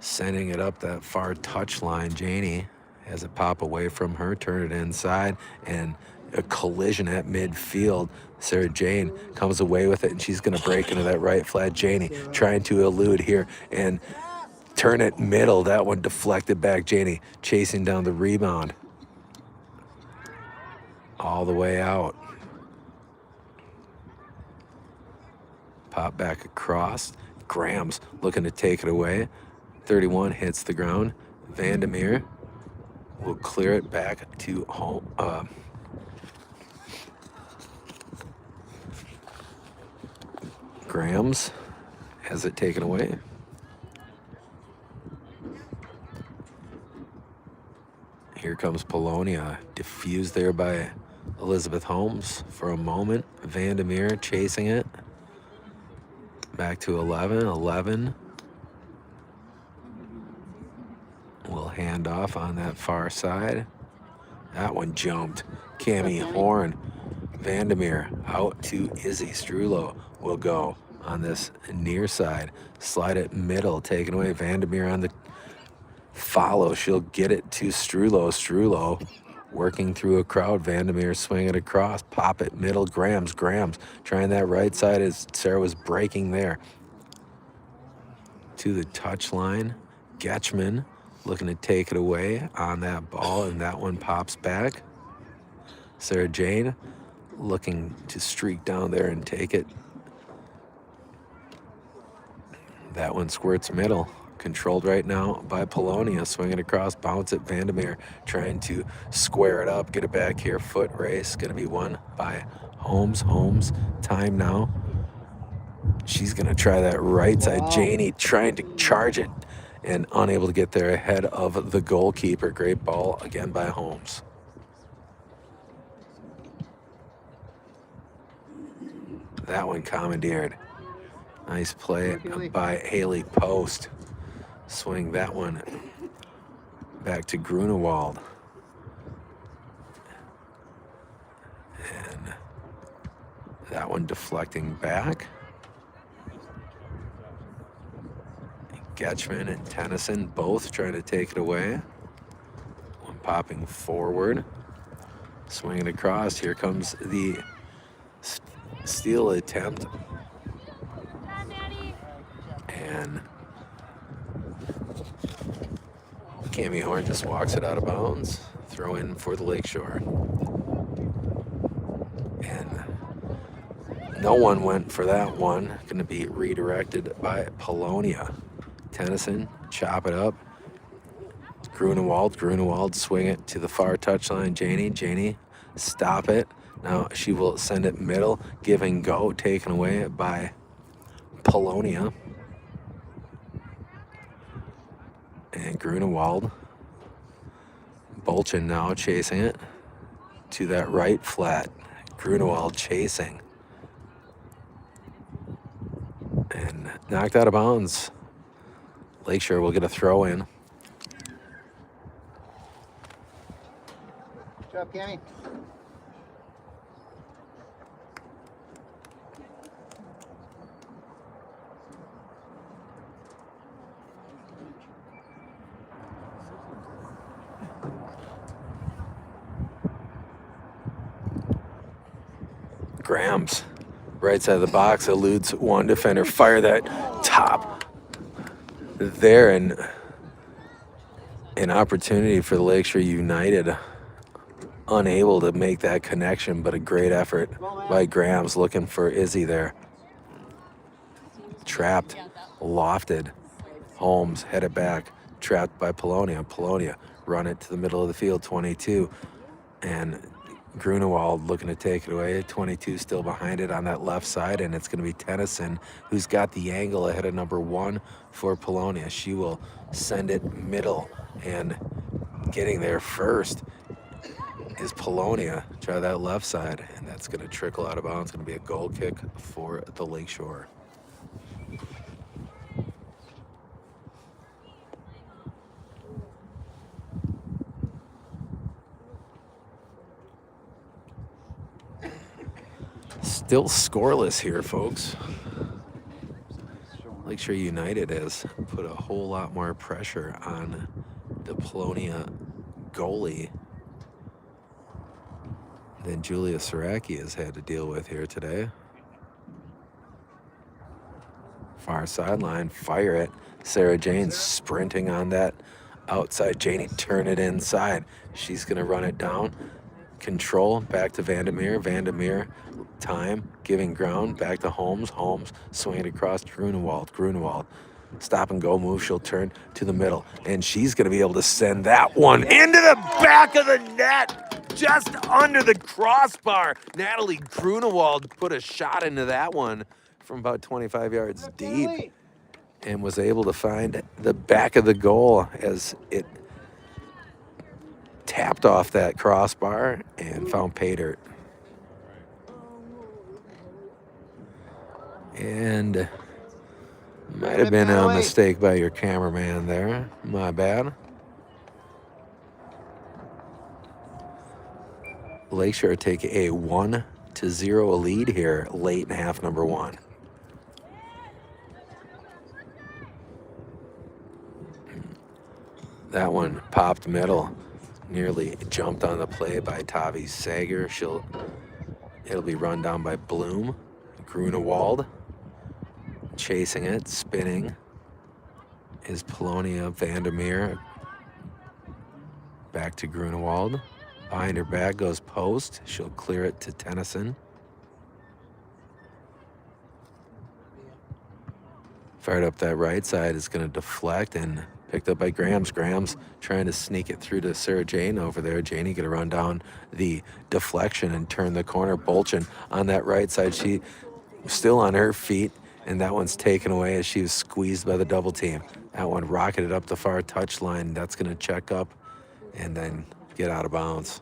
sending it up that far touch line. Janie has it pop away from her, turn it inside, and a collision at midfield. Sarah Jane comes away with it, and she's going to break into that right flat. Janie trying to elude here and turn it middle. That one deflected back. Janie chasing down the rebound all the way out. Pop back across. Graham's looking to take it away. 31 hits the ground. Vandermeer will clear it back to home. Graham's has it taken away. Here comes Polonia. Diffused there by Elizabeth Holmes for a moment. Vandermeer chasing it. Back to 11. 11 will hand off on that far side. That one jumped. Cami Horn. Vandermeer out to Izzy. Strulo will go on this near side. Slide it middle. Taken away. Vandermeer on the follow. She'll get it to Strulo. Strulo working through a crowd. Vandermeer swinging across. Pop it middle. Grams trying that right side as Sarah was breaking there. To the touch line. Getchman looking to take it away on that ball, and that one pops back. Sarah Jane looking to streak down there and take it. That one squirts middle. Controlled right now by Polonia. Swinging across, bounce it. Vandermeer trying to square it up, get it back here. Foot race going to be won by Holmes. Holmes, time now. She's going to try that right side. Janie trying to charge it and unable to get there ahead of the goalkeeper. Great ball again by Holmes. That one commandeered. Nice play by Haley Post. Swing that one back to Grunewald. And that one deflecting back. Getchman and Tennyson both trying to take it away. One popping forward. Swinging across. Here comes the steal attempt. And Cami Horn just walks it out of bounds. Throw in for the Lakeshore. And no one went for that one. Going to be redirected by Polonia. Tennyson, chop it up. Grunewald swing it to the far touchline. Janie, stop it. Now she will send it middle, give and go, taken away by Polonia. And Grunewald. Bolchin now chasing it to that right flat. Grunewald chasing. And knocked out of bounds. Lakeshore will get a throw in. Good job, Cammy. Grams, right side of the box, eludes one defender. Fire that top there, and an opportunity for the Lakeshore United. Unable to make that connection, but a great effort by Grams looking for Izzy there. Trapped, lofted. Holmes headed back, trapped by Polonia. Polonia run it to the middle of the field, 22. And Grunewald looking to take it away. 22 still behind it on that left side, and it's going to be Tennyson who's got the angle ahead of number 1 for Polonia. She will send it middle, and getting there first is Polonia. Try that left side, and that's going to trickle out of bounds. It's going to be a goal kick for the Lakeshore. Still scoreless here, folks. Lakeshore United has put a whole lot more pressure on the Polonia goalie than Julia Saraki has had to deal with here today. Far sideline, fire it. Sarah Jane sprinting on that outside. Janie turn it inside. She's gonna run it down. Control, back to Vandermeer. Vandermeer, time, giving ground, back to Holmes. Holmes swinging across Grunewald. Grunewald, stop and go move. She'll turn to the middle, and she's gonna be able to send that one into the back of the net, just under the crossbar. Natalie Grunewald put a shot into that one from about 25 yards deep and was able to find the back of the goal as it tapped off that crossbar and found pay dirt. And might have been a mistake by your cameraman there. My bad. Lakeshore take a 1-0 lead here late in half number one. That one popped middle, nearly jumped on the play by Tavi Sager. It'll be run down by Bloom. Grunewald chasing it, spinning is Polonia. Vandermeer back to Grunewald. Behind her back goes post. She'll clear it to Tennyson. Fired up that right side is going to deflect and picked up by Grams. Grams trying to sneak it through to Sarah Jane over there. Janie going to run down the deflection and turn the corner. Bolchin on that right side. She still on her feet, and that one's taken away as she was squeezed by the double team. That one rocketed up the far touchline. That's going to check up and then get out of bounds.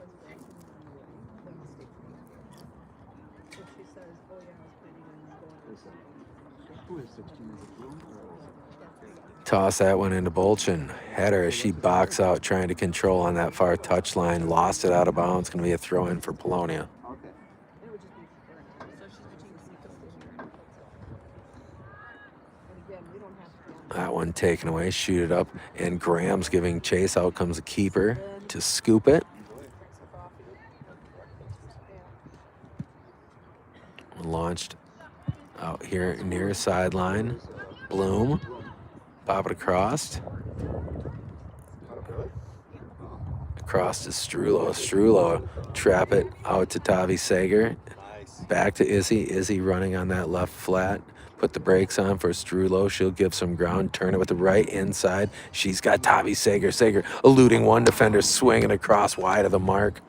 Toss that one into Bolchin. Header as she box out, trying to control on that far touchline. Lost it out of bounds. Going to be a throw in for Polonia. That one taken away. Shoot it up. And Graham's giving chase. Out comes the keeper to scoop it. Launched out here near sideline. Bloom. Pop it across. Across to Strulo. Strulo trap it out to Tavi Sager. Back to Izzy. Izzy running on that left flat. Put the brakes on for Strulo. She'll give some ground. Turn it with the right inside. She's got Tavi Sager. Sager eluding one defender. Swinging across wide of the mark.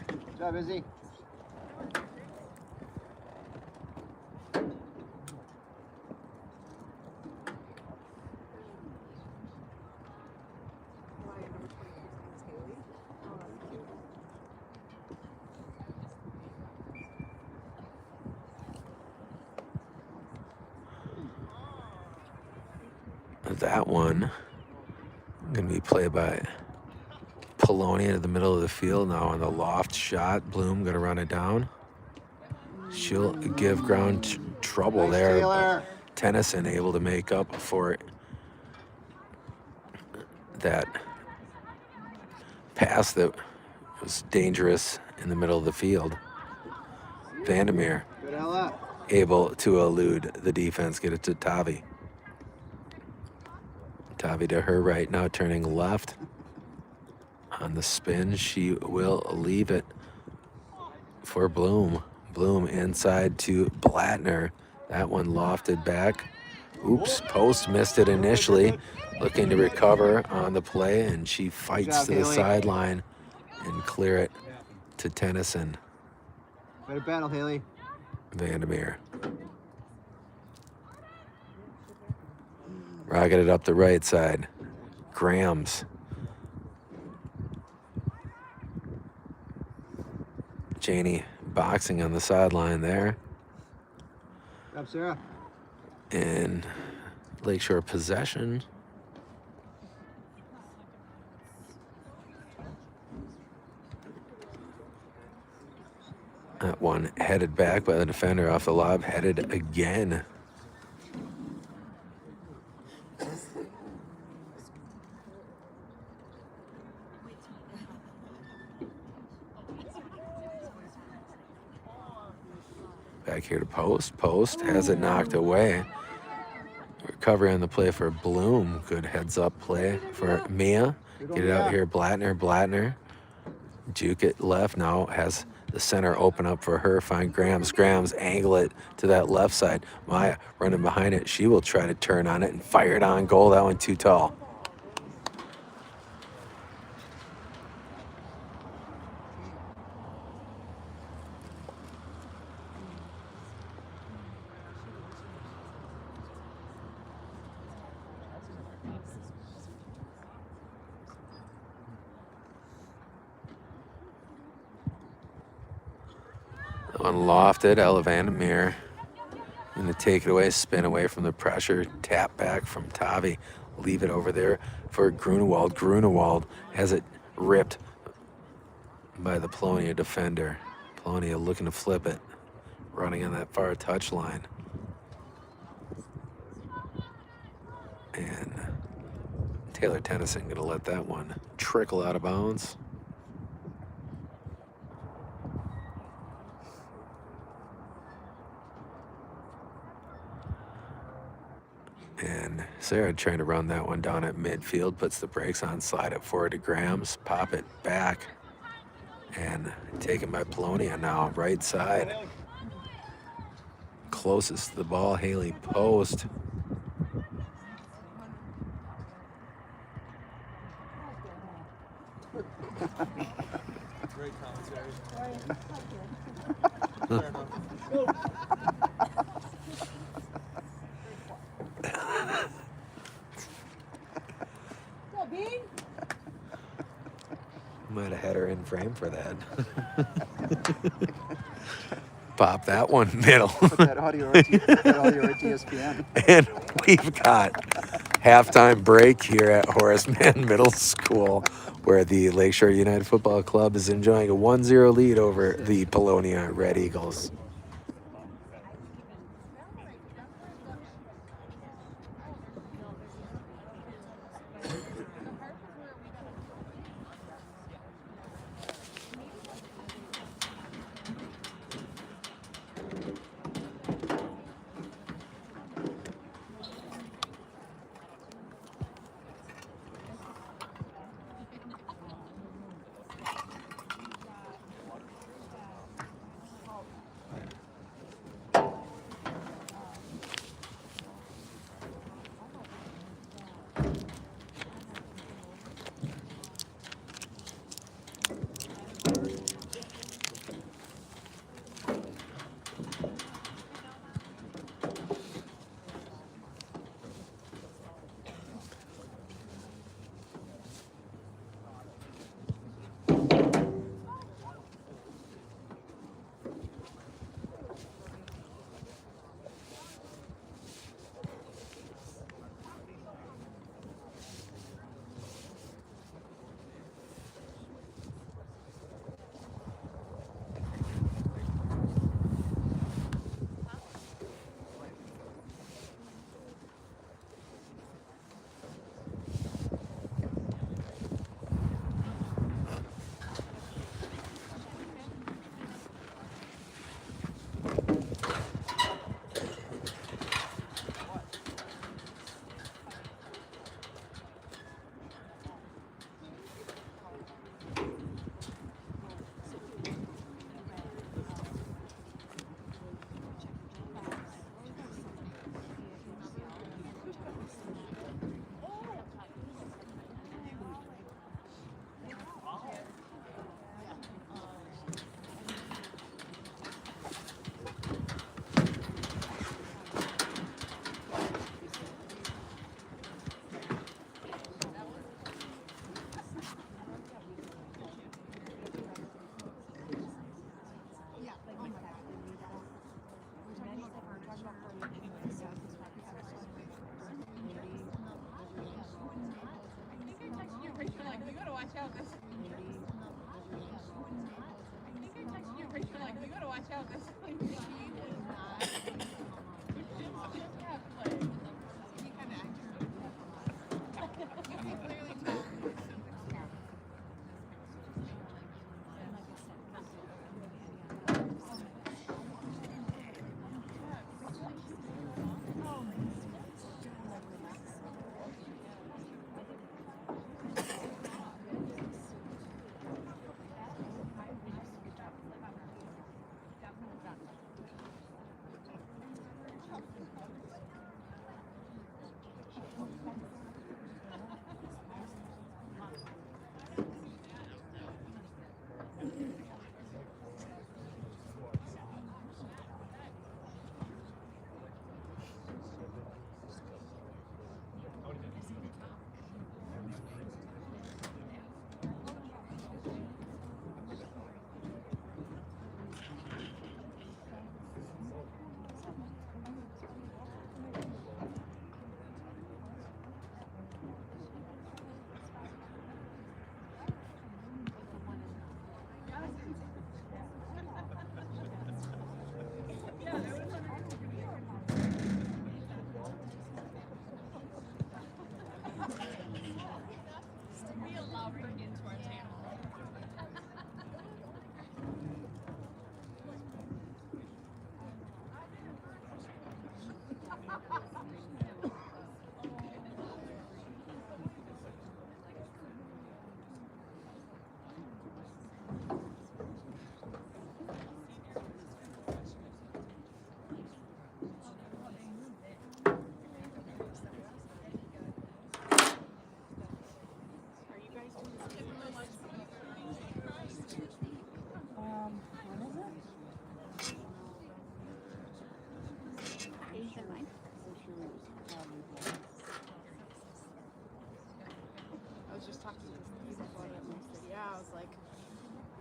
Good job, Izzy. That one going to be played by Polonia to the middle of the field. Now on the loft shot, Bloom going to run it down. She'll give ground trouble there. But Tennyson able to make up for it. That pass that was dangerous in the middle of the field. Vandermeer able to elude the defense, get it to Tavi. Tavi to her right now, turning left on the spin. She will leave it for Bloom. Bloom inside to Blattner. That one lofted back. Oops, post missed it initially. Looking to recover on the play, and she fights to the sideline and clear it to Tennyson. Better battle, Haley. Vandermeer. Rocketed up the right side. Grams. Janie boxing on the sideline there. Good job, Sarah. And Lakeshore possession. That one headed back by the defender off the lob, headed again. Back here to Post. Post has it knocked away. Recovery on the play for Bloom. Good heads up play for Mia. Get it out here, Blattner. Juke it left. Now has the center open up for her. Find Grams. Grams angle it to that left side. Maya running behind it. She will try to turn on it and fire it on goal. That one too tall. Unlofted, Elevandamir. Gonna take it away, spin away from the pressure, tap back from Tavi. Leave it over there for Grunewald. Grunewald has it ripped by the Polonia defender. Polonia looking to flip it, running on that far touch line. And Taylor Tennyson gonna let that one trickle out of bounds. And Sarah trying to run that one down at midfield, puts the brakes on, slide it forward to Grams, pop it back, and taken by Polonia now, right side. Closest to the ball, Haley Post. Great commentary. Might have had her in frame for that. Pop that one middle. Put that audio right to ESPN. And we've got halftime break here at Horace Mann Middle School, where the Lakeshore United Football Club is enjoying a 1-0 lead over the Polonia Red Eagles.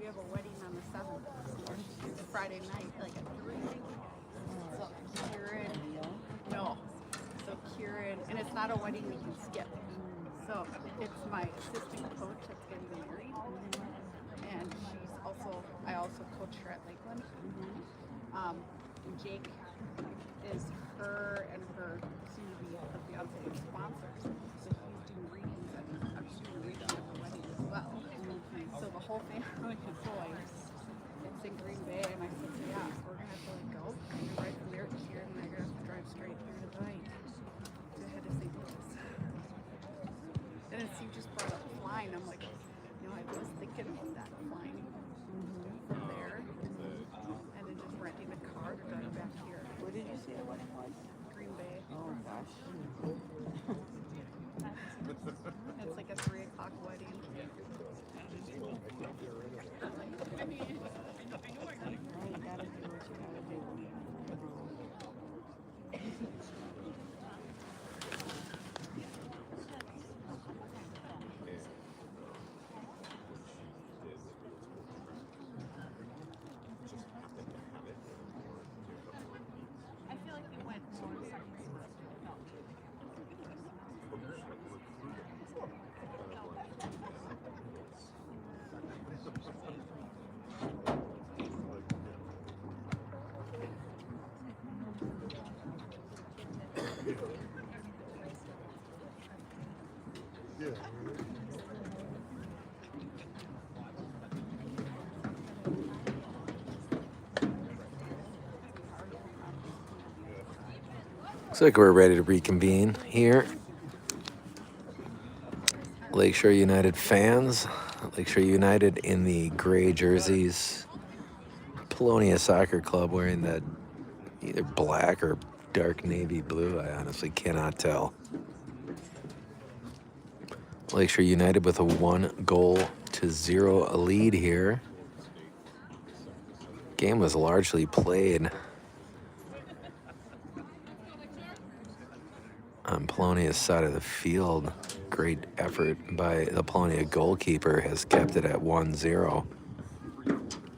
have a wedding on the 7th. It's Friday night, like at 3. So Kieran, no. So Kieran, and it's not a wedding we can skip. So it's my assistant coach that's getting married. And I also coach her at Lakeland. Jake is her and her soon-to-be fiance sponsors. So he's doing readings and I'm doing readings at the wedding as well. So the whole family is boys. It's in Green Bay, and I said, yeah, we're gonna have to go. And right from there to here, and we're gonna have to drive straight here tonight to head to St. Louis. And as you just brought up flying, I'm like, I was thinking about that flying from there, and then just renting a car to drive back here. Where did you say the wedding was? Green Bay. Oh gosh. It's like a 3 o'clock wedding. I mean, Well, you gotta do what you gotta do. I feel like we went more Looks like we're ready to reconvene here. Lakeshore United fans. Lakeshore United in the gray jerseys. Polonia Soccer Club wearing that either black or dark navy blue. I honestly cannot tell. Lakeshore United with a 1-0 lead here. Game was largely played on Polonia's side of the field. Great effort by the Polonia goalkeeper has kept it at 1-0.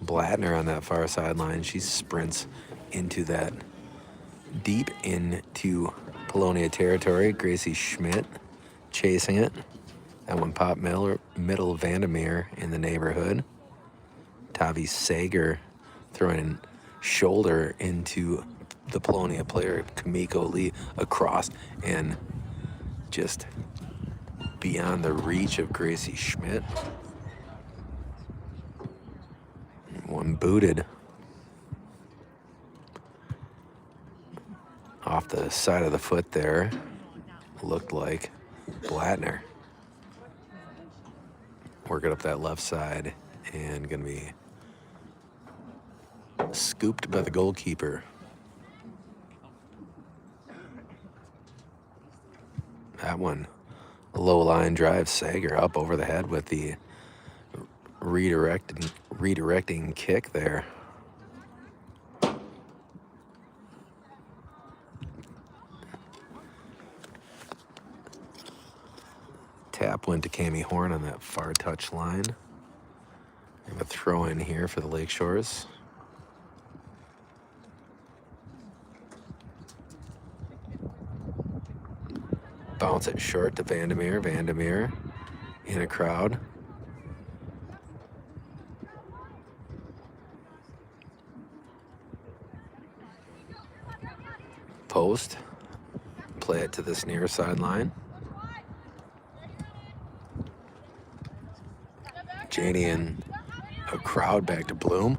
Blatner on that far sideline. She sprints into that deep into Polonia territory. Gracie Schmidt chasing it. That one popped middle Vandermeer in the neighborhood. Tavi Sager throwing shoulder into the Polonia player, Kamiko Lee, across and just beyond the reach of Gracie Schmidt. One booted off the side of the foot there. Looked like Blatner. Working up that left side and gonna be scooped by the goalkeeper. That one, a low line drive, Sager up over the head with the redirecting kick there. Tap went to Cami Horn on that far touch line. We have a throw in here for the Lakeshores. Bounce it short to Vandermeer. Vandermeer in a crowd. Post. Play it to this near sideline. Janie and a crowd back to Bloom.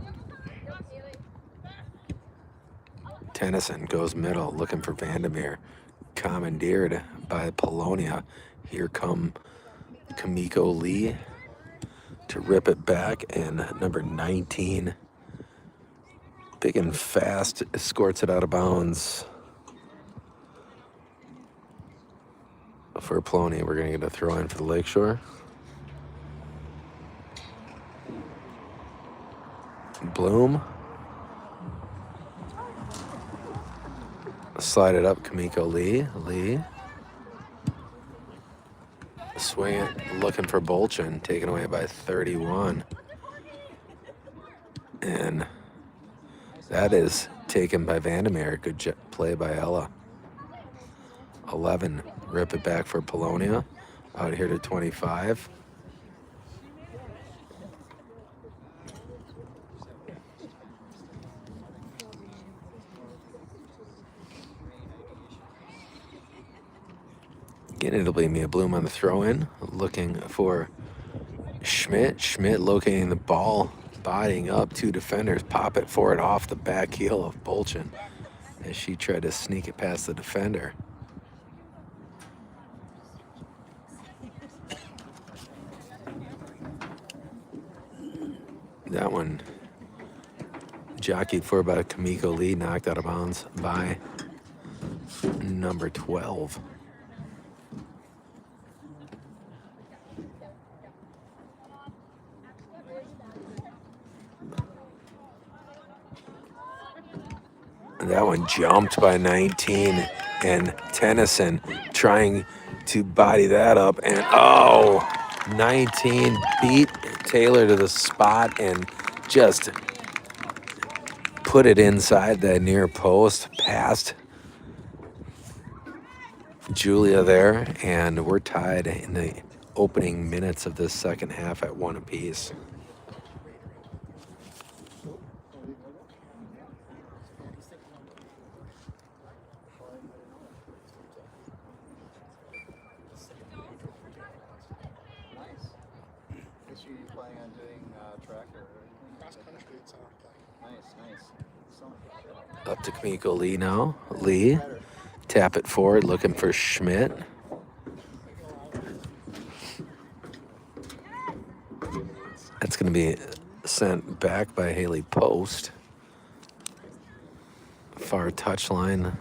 Tennyson goes middle, looking for Vandermeer. Commandeered by Polonia. Here come Kamiko Lee to rip it back, and number 19, big and fast, escorts it out of bounds. For Polonia, we're going to get a throw in for the Lakeshore. Bloom. Slide it up, Kamiko Lee. Lee. Swing it, looking for Bolchin, taken away by 31. And that is taken by Vandermeer. Good play by Ella. 11. Rip it back for Polonia. Out here to 25. Again, it'll be Mia Bloom on the throw-in, looking for Schmidt. Schmidt locating the ball, bodying up 2 defenders, pop it for it off the back heel of Bolchin as she tried to sneak it past the defender. That one jockeyed for by Kamiko Lee, knocked out of bounds by number 12. That one jumped by 19, and Tennyson trying to body that up, and 19 beat Taylor to the spot and just put it inside that near post, past Julia there, and we're tied in the opening minutes of this second half at 1 apiece. Up to Kamiko Lee now. Lee, tap it forward, looking for Schmidt. That's going to be sent back by Haley Post. Far touchline.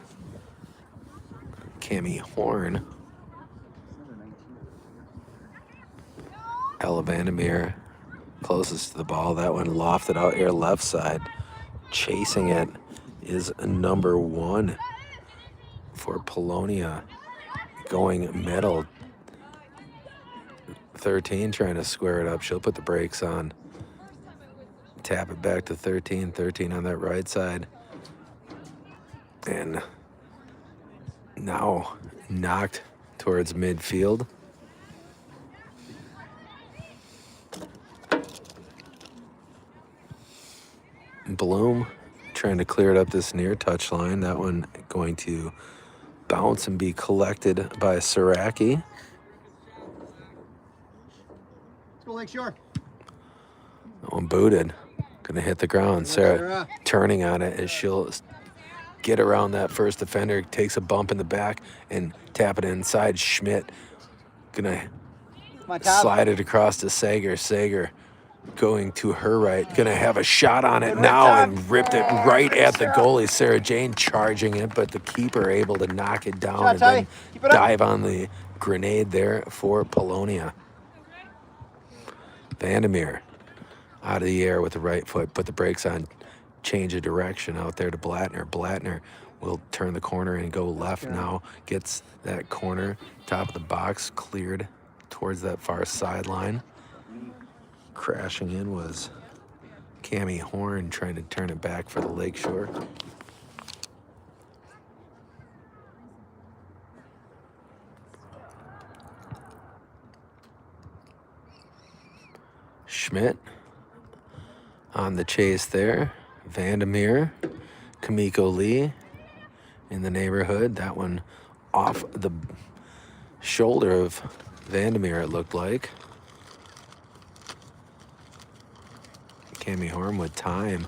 Cami Horn. Ella Vandermeer closest to the ball. That one lofted out here left side. Chasing it is number 1 for Polonia. Going middle. 13 trying to square it up. She'll put the brakes on. Tap it back to 13. 13 on that right side. And now knocked towards midfield. Bloom trying to clear it up this near touchline. That one going to bounce and be collected by Saraki. Let's go Lakeshore. That one booted. Gonna hit the ground. Sarah turning on it as she'll get around that first defender. Takes a bump in the back and tap it inside. Schmidt gonna slide it across to Sager. Sager going to her right. Gonna have a shot on it now and ripped it right at the goalie. Sarah Jane charging it, but the keeper able to knock it down and then dive on the grenade there for Polonia. Vandermeer out of the air with the right foot, put the brakes on, change of direction out there to Blattner. Blattner will turn the corner and go left now, gets that corner, top of the box, cleared towards that far sideline. Crashing in was Cami Horn trying to turn it back for the Lakeshore. Schmidt on the chase there. Vandermeer, Kamiko Lee in the neighborhood. That one off the shoulder of Vandermeer, it looked like. Cami Horn with time.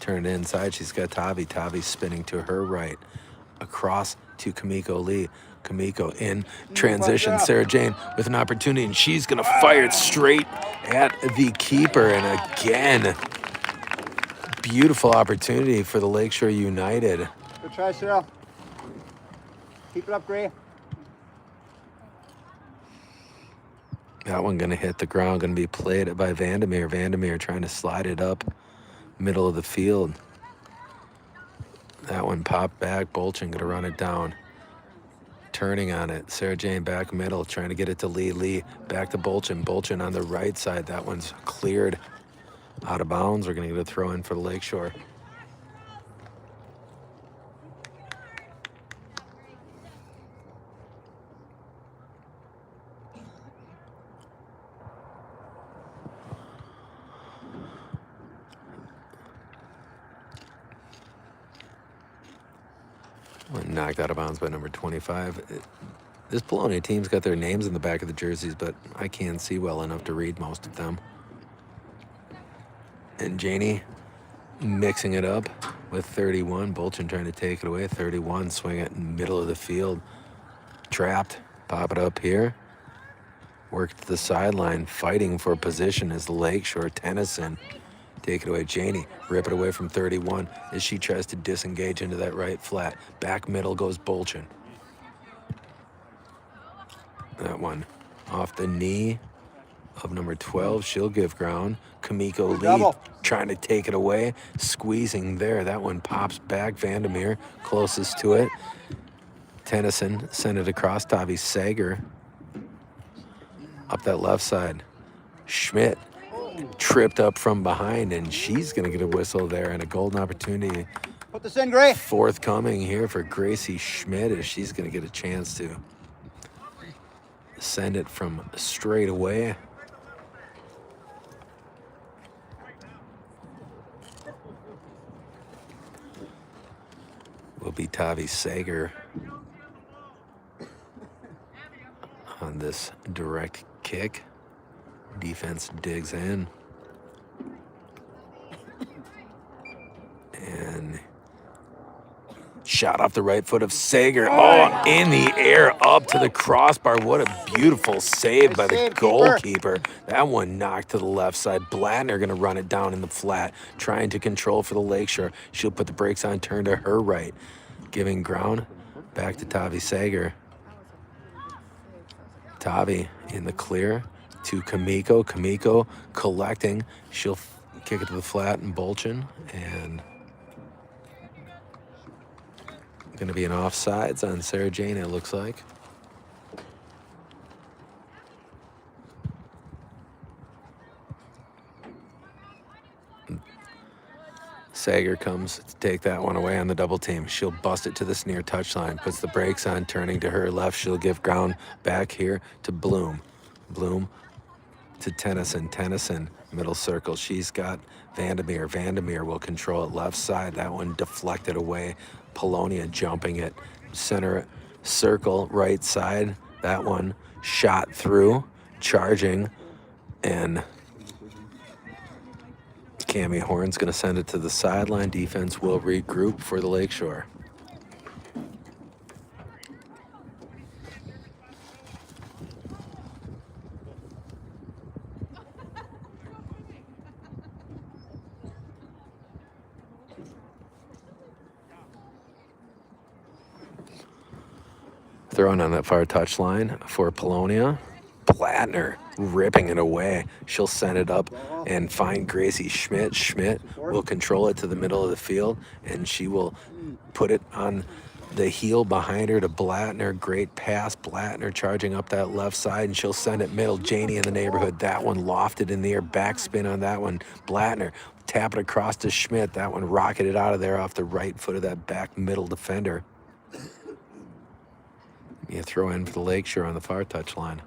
Turned inside. She's got Tavi. Tavi spinning to her right. Across to Kamiko Lee. Kamiko in transition. Sarah Jane with an opportunity, and she's going to fire it straight at the keeper. And again, beautiful opportunity for the Lakeshore United. Good try, Sarah. Keep it up, Gray. That one going to hit the ground, going to be played by Vandermeer. Vandermeer trying to slide it up middle of the field. That one popped back. Bolchin going to run it down. Turning on it. Sarah Jane back middle, trying to get it to Lee. Lee back to Bolchin. Bolchin on the right side. That one's cleared Out of bounds. We're going to get a throw in for the Lakeshore. Knocked out of bounds by number 25. This Polonia team's got their names in the back of the jerseys, but I can't see well enough to read most of them. And Janie mixing it up with 31. Bolchin trying to take it away. 31, swing it in the middle of the field. Trapped. Pop it up here. Work to the sideline. Fighting for position is the Lakeshore. Tennyson. Take it away, Janie. Rip it away from 31 as she tries to disengage into that right flat. Back middle goes Bolchin. That one off the knee of number 12. She'll give ground. Kamiko Lee Double. trying to take it away. Squeezing there. That one pops back. Vandermeer closest to it. Tennyson sent it across. Tavi Sager up that left side. Schmidt tripped up from behind, and she's going to get a whistle there and a golden opportunity Put this in, Gray. forthcoming here for Gracie Schmidt as she's going to get a chance to send it from straight away. Will be Tavi Sager on this direct kick. Defense digs in. And shot off the right foot of Sager. Oh, in the air up to the crossbar. What a beautiful save by the goalkeeper. That one knocked to the left side. Bladner going to run it down in the flat, trying to control for the Lakeshore. She'll put the brakes on, turn to her right. Giving ground back to Tavi Sager. Tavi in the clear to Kamiko. Kamiko collecting. She'll kick it to the flat and Bolchin. And going to be an offsides on Sarah Jane, it looks like. Sager comes to take that one away on the double team. She'll bust it to this near touchline, puts the brakes on, turning to her left. She'll give ground back here to Bloom. Bloom to Tennyson. Tennyson, middle circle. She's got Vandermeer. Vandermeer will control it left side. That one deflected away. Polonia jumping it. Center circle, right side. That one shot through, charging, and Cami Horn's going to send it to the sideline. Defense will regroup for the Lakeshore. Throwing on that far touchline for Polonia. Bladner ripping it away. She'll send it up and find Gracie Schmidt. Schmidt will control it to the middle of the field, and she will put it on the heel behind her to Bladner. Great pass. Bladner charging up that left side, and she'll send it middle. Janie in the neighborhood. That one lofted in the air. Backspin on that one. Bladner tap it across to Schmidt. That one rocketed out of there off the right foot of that back middle defender. You throw in for the Lakeshore on the far touchline.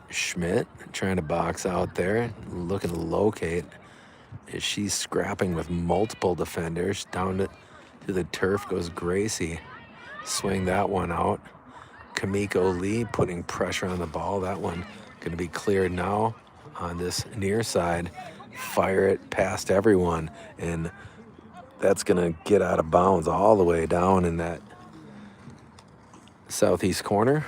Schmidt trying to box out there, looking to locate as she's scrapping with multiple defenders. Down to the turf goes Gracie. Swing that one out. Kamiko Lee putting pressure on the ball. That one going to be cleared now on this near side. Fire it past everyone, and that's going to get out of bounds all the way down in that southeast corner.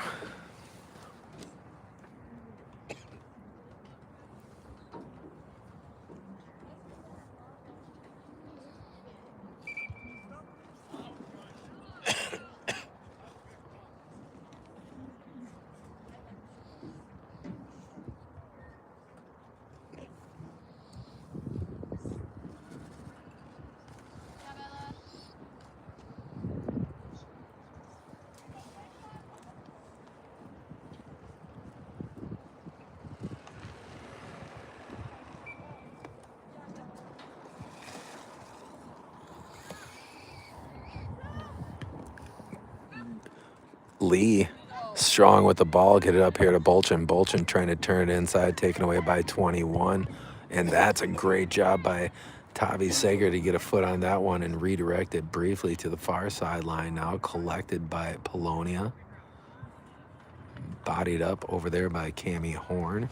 Lee strong with the ball, get it up here to Bolchin. Bolchin trying to turn it inside, taken away by 21. And that's a great job by Tavi Sager to get a foot on that one and redirect it briefly to the far sideline. Now collected by Polonia. Bodied up over there by Cami Horn.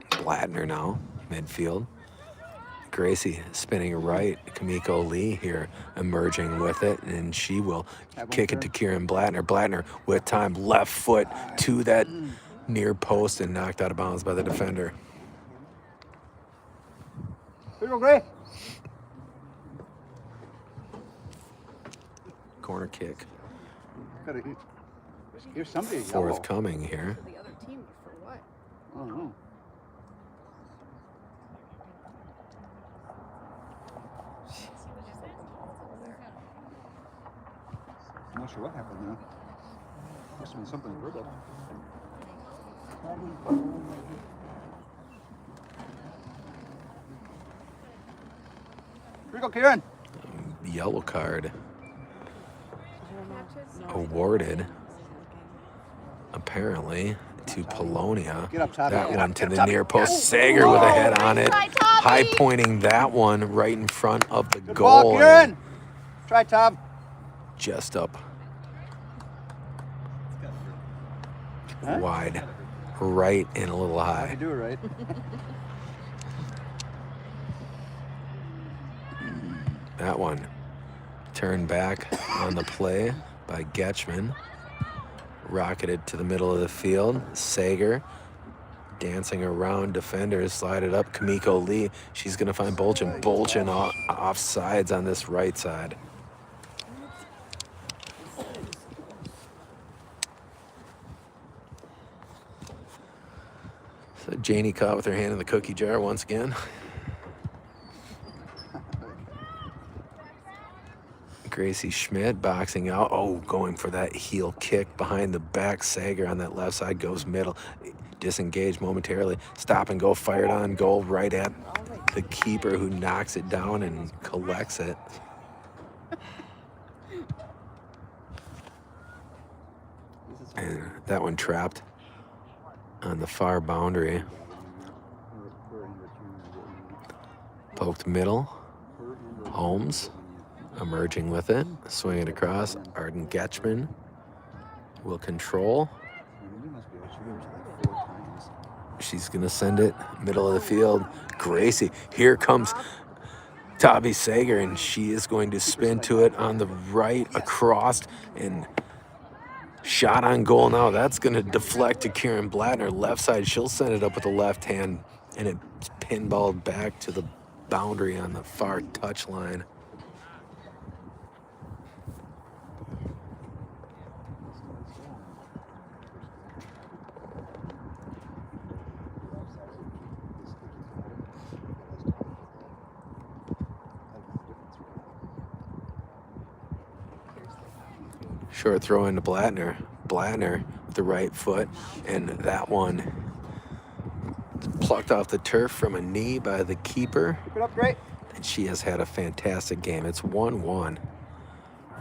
Blattner now, midfield. Gracie spinning right. Kamiko Lee here emerging with it, and she will kick it to Kieran Blattner. Blattner with time, left foot to that near post and knocked out of bounds by the defender. Here you go, Gray. Corner kick Here's somebody yellow. forthcoming here. The other team for what? I don't know. I'm not sure what happened there. Must have been something verbal. Here you go, Kieran. Yellow card Matches? awarded, apparently, to Polonia. Get up, Tavi. That Get one up, to the Tavi. near post. Sager with a head on it. Try, Tavi. High pointing that one right in front of the Good ball, goal. Kieran. Try, Tom. Just up Huh? wide, right and a little You high. do it right. That one turned back on the play by Getchman. Rocketed to the middle of the field. Sager dancing around defenders, slided up. Kamiko Lee, she's going to find Bolchin. Bolchin off sides on this right side. So Janie caught with her hand in the cookie jar once again. Gracie Schmidt boxing out. Oh, going for that heel kick behind the back. Sager on that left side goes middle. Disengaged momentarily. Stop and go. Fired on goal right at the keeper, who knocks it down and collects it. And that one trapped on the far boundary. Poked middle. Holmes emerging with it. Swinging across. Arden Getchman will control. She's going to send it middle of the field. Gracie. Here comes Tavi Sager, and she is going to spin to it on the right across and shot on goal now. That's going to deflect to Kieran Blattner. Left side, she'll send it up with the left hand, and it's pinballed back to the boundary on the far touch line. Short throw into Blattner. Blattner with the right foot, and that one plucked off the turf from a knee by the keeper. Keep it up, great. And she has had a fantastic game. It's 1-1,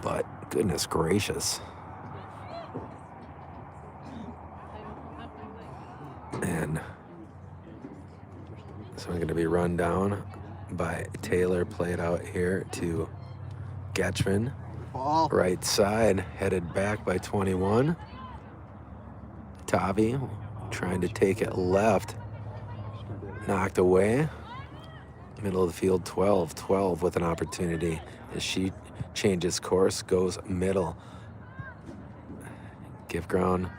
but goodness gracious. And so I'm going to be run down by Taylor, played out here to Getchman. Ball. Right side, headed back by 21. Tavi trying to take it left. Knocked away. Middle of the field, 12. 12 with an opportunity as she changes course, goes middle. Give ground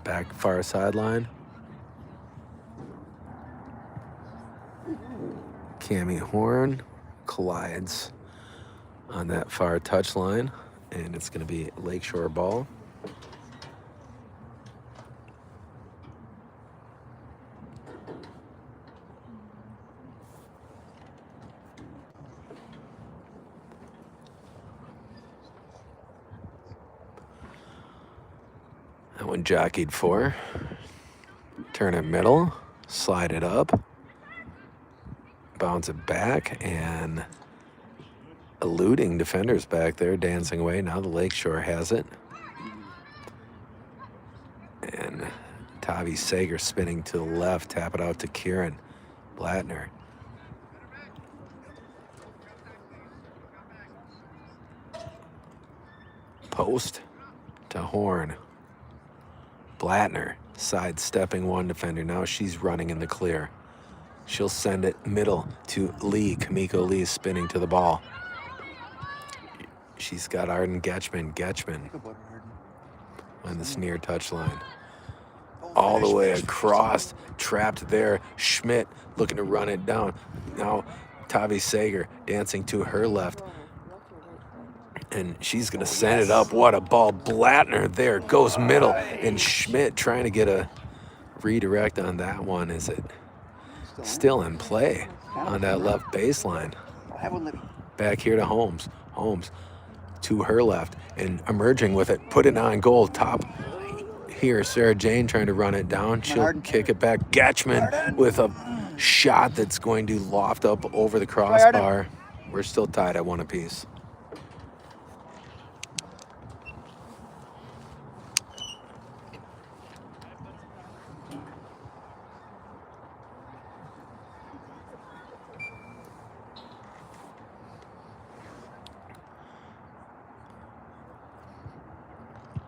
back far sideline. Cami Horn collides on that far touch line, and it's going to be Lakeshore ball. That one jockeyed for. Turn it middle, slide it up. bounce it back and eluding defenders back there, dancing away. Now the Lakeshore has it. And Tavi Sager spinning to the left, tap it out to Kieran Blattner. Post to Horn. Blattner sidestepping one defender. Now she's running in the clear. She'll send it middle to Lee. Kamiko Lee spinning to the ball. She's got Arden Getchman. Getchman on this near touchline. All the way across, trapped there. Schmidt looking to run it down. Now Tavi Sager dancing to her left. And she's going to send it up. What a ball. Blattner there goes middle. And Schmidt trying to get a redirect on that one. Is it still in play on that left baseline? Back here to Holmes. Holmes to her left and emerging with it. Put it on goal. Top here. Sarah Jane trying to run it down. She'll kick it back. Getchman with a shot that's going to loft up over the crossbar. We're still tied at 1 apiece.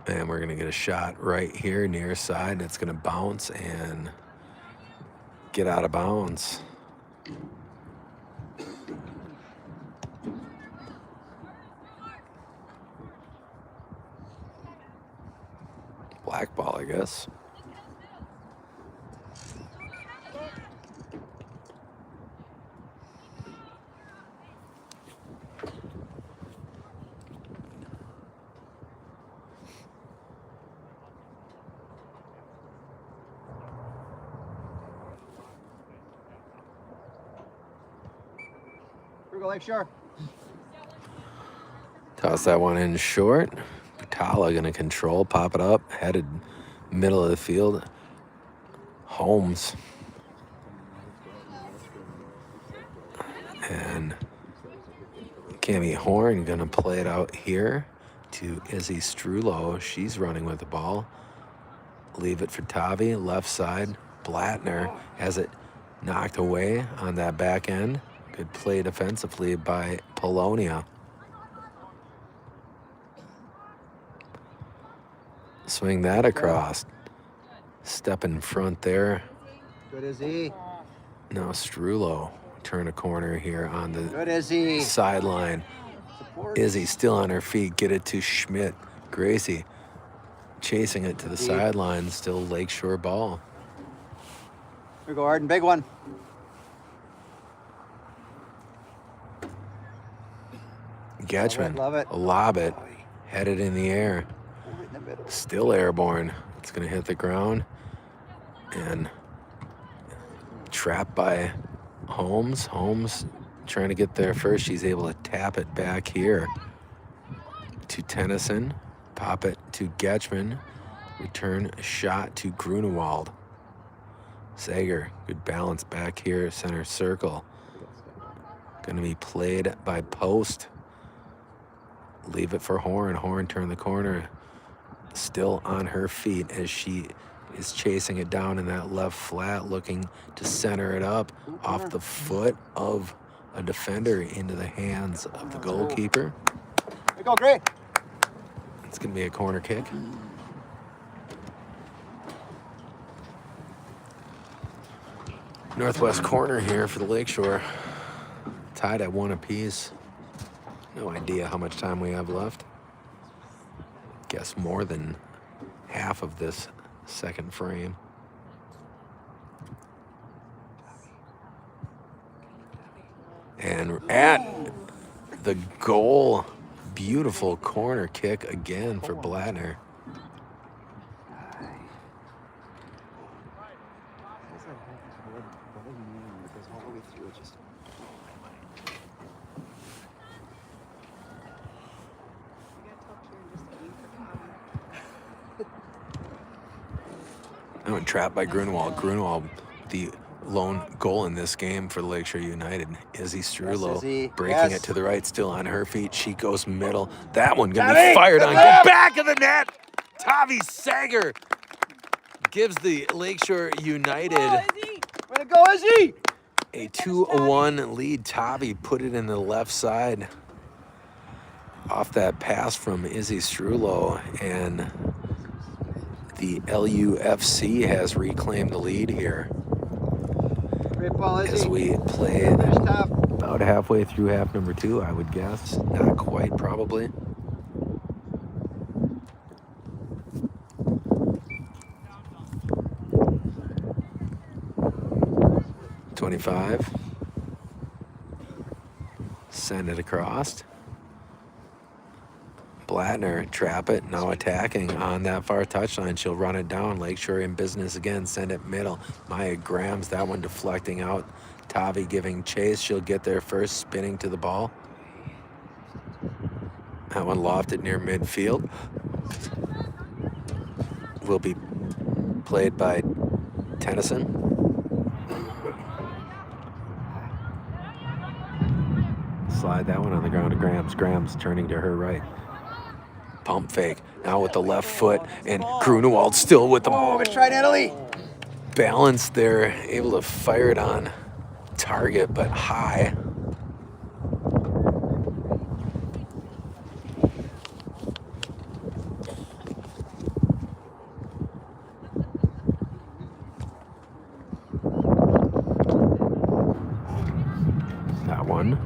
And we're going to get a shot right here near side. It's going to bounce and get out of bounds. Black ball, I guess. Here we go, Lakeshore. Toss that one in short. Patala gonna control, pop it up, headed middle of the field. Holmes. And Cami Horn gonna play it out here to Izzy Strulo. She's running with the ball. Leave it for Tavi, left side. Blattner has it knocked away on that back end. Good play defensively by Polonia. Swing that across. Step in front there. Good Izzy. Now Strulo turn a corner here on the Good Izzy. sideline. Support. Izzy still on her feet. Get it to Schmidt. Gracie chasing it to the sideline. Still Lakeshore ball. Here we go, Arden. Big one. Getchman. Love it. Lob it. Headed in the air. Right in the middle. Still airborne. It's going to hit the ground. And trapped by Holmes. Holmes trying to get there first. She's able to tap it back here to Tennyson. Pop it to Getchman. Return a shot to Grunewald. Sager, good balance back here, center circle. Going to be played by Post. Leave it for Horn. Horn turn the corner. Still on her feet as she is chasing it down in that left flat, looking to center it up off the foot of a defender into the hands of the goalkeeper. Here we go, great. It's going to be a corner kick. Northwest corner here for the Lakeshore. Tied at 1 apiece. No idea how much time we have left. Guess more than half of this second frame. And at the goal, beautiful corner kick again for Blattner. That one trapped by Grunewald. Grunewald, the lone goal in this game for Lakeshore United. Izzy Strulo Izzy. breaking Yes. it to the right, still on her feet. She goes middle. That one gonna Tavi, be fired on. good Go left. back of the net. Tavi Sager gives the Lakeshore United Way to go, Izzy! a 2-1 lead. Tavi put it in the left side off that pass from Izzy Strulo, and the LUFC has reclaimed the lead here Great ball, Izzy. as we play Finish top. about halfway through half number 2, I would guess. Not quite, probably. .25. Send it across. Blattner, trap it, now attacking on that far touchline. She'll run it down. Lakeshore in business again, send it middle. Maya Grams, that one deflecting out. Tavi giving chase. She'll get there first, spinning to the ball. That one lofted near midfield. Will be played by Tennyson. Slide that one on the ground to Grams. Grams turning to her right. Pump fake. Now with the left foot, and Grunewald still with the Oh, good try, Natalie. balance there, able to fire it on target, but high. That one.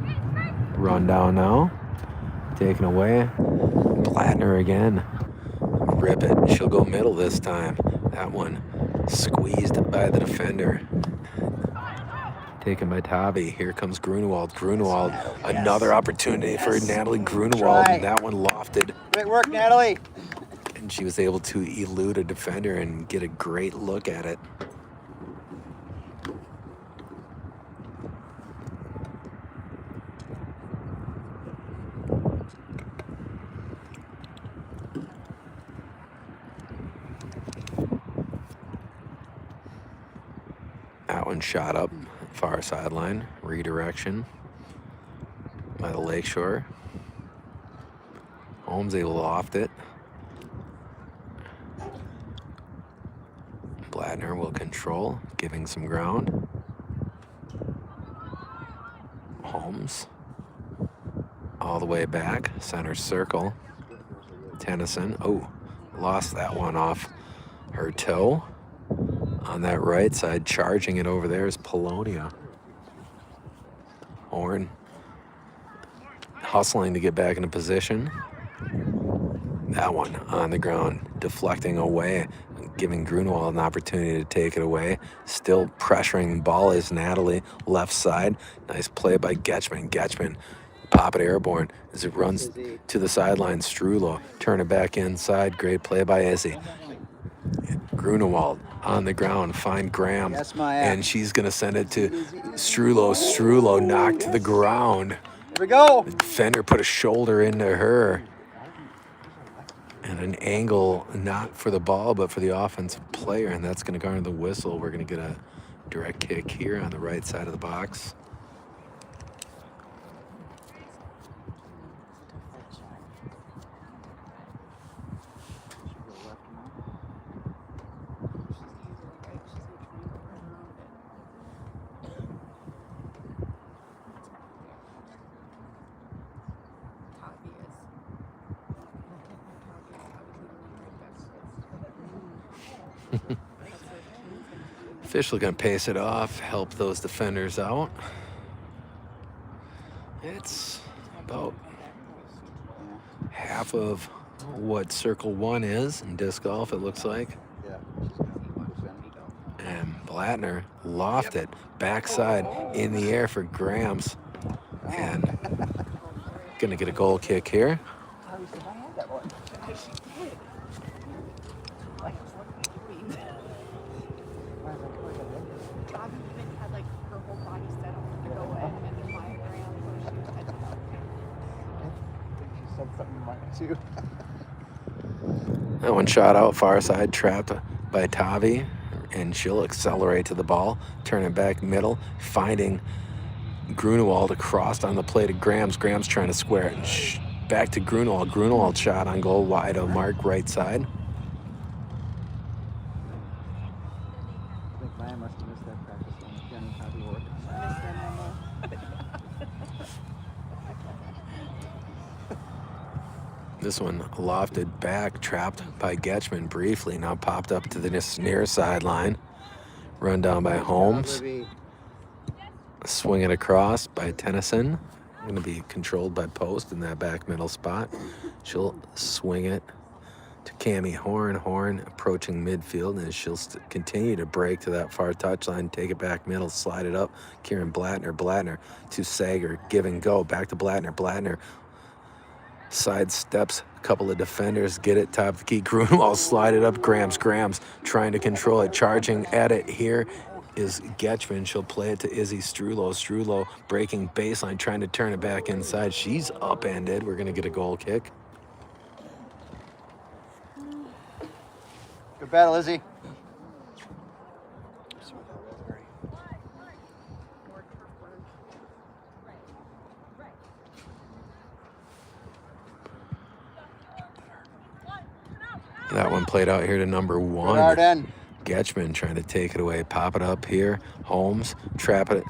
Run down now. Taken away. Blattner again. Rip it. She'll go middle this time. That one squeezed by the defender. Taken by Tavi. Here comes Grunewald. Grunewald, another opportunity for Natalie Grunewald. Try. And that one lofted. Great work, Natalie. And she was able to elude a defender and get a great look at it. That one shot up, far sideline, redirection by the Lakeshore. Holmes able to loft it. Blattner will control, giving some ground. Holmes all the way back, center circle. Tennyson, oh, lost that one off her toe. On that right side, charging it over there is Polonia. Horn hustling to get back into position. That one on the ground, deflecting away, giving Grunewald an opportunity to take it away. Still pressuring the ball is Natalie, left side. Nice play by Getchman. Getchman, pop it airborne as it runs to the sideline. Strulo, turn it back inside. Great play by Izzy. Grunewald on the ground, find Graham, Yes, Maya. and she's gonna send it to Strulo. Strulo knocked to the ground. Here we go. The defender put a shoulder into her. And an angle, not for the ball, but for the offensive player, and that's gonna garner the whistle. We're gonna get a direct kick here on the right side of the box. Official gonna pace it off, help those defenders out. It's about half of what Circle 1 is in disc golf, it looks like. Yeah. And Blattner lofted backside in the air for Grams. And gonna get a goal kick here. Bobby even had like her whole body set up to go in and then Maya Graham, so she was heading up. I think she said something to Maya too. That one shot out far side, trapped by Tavi. and she'll accelerate to the ball, turn it back middle, finding Grunewald across on the plate of Grams. Grams trying to square it. And back to Grunewald. Grunewald shot on goal, wide of mark, right side. I think Maya must have missed that practice when Jen and Tavi were working. Missed their memo. This one lofted back, trapped by Getchman briefly. Now popped up to the near sideline. Run down by Holmes. Swing it across by Tennyson. Going to be controlled by Post in that back middle spot. She'll swing it to Cammie Horn. Horn approaching midfield, and she'll continue to break to that far touchline, take it back middle, slide it up. Kieran Blattner. Blattner to Sager. Give and go. Back to Blattner. Blattner side steps a couple of defenders, get it top of the key. Grunewald slide it up. Grams trying to control it, charging at it. Here is Getchman. She'll play it to Izzy Strulo. Strulo breaking baseline, trying to turn it back inside. She's upended. We're going to get a goal kick. Good battle, Izzy. That one played out here to number 1. Arden. Getchman trying to take it away. Pop it up here. Holmes, trap it.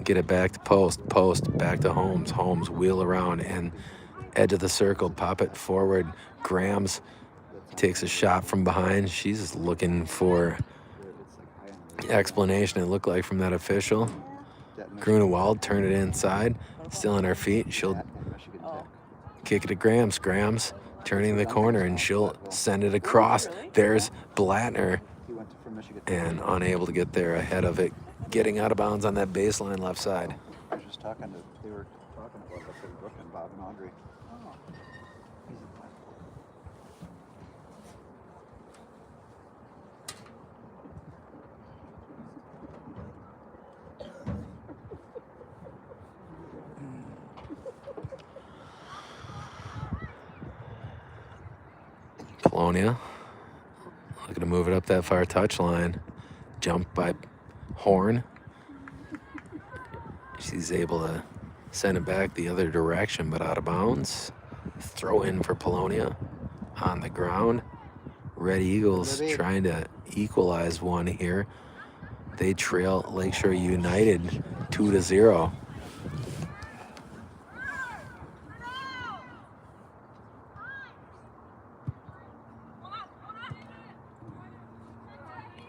Get it back to Post. Post, back to Holmes. Holmes, wheel around and edge of the circle. Pop it forward. Grams takes a shot from behind. She's looking for explanation, it looked like, from that official. Grunewald turned it inside. Still on her feet. She'll kick it to Grams. Grams turning the corner, and she'll send it across. There's Blattner, and unable to get there ahead of it. Getting out of bounds on that baseline left side. They were talking about Brooke and Bob and Audrey. Polonia looking to move it up that far touchline. Jumped by Horn. She's able to send it back the other direction, but out of bounds. Throw in for Polonia on the ground. Red Eagles trying to equalize one here. They trail Lakeshore United 2-0.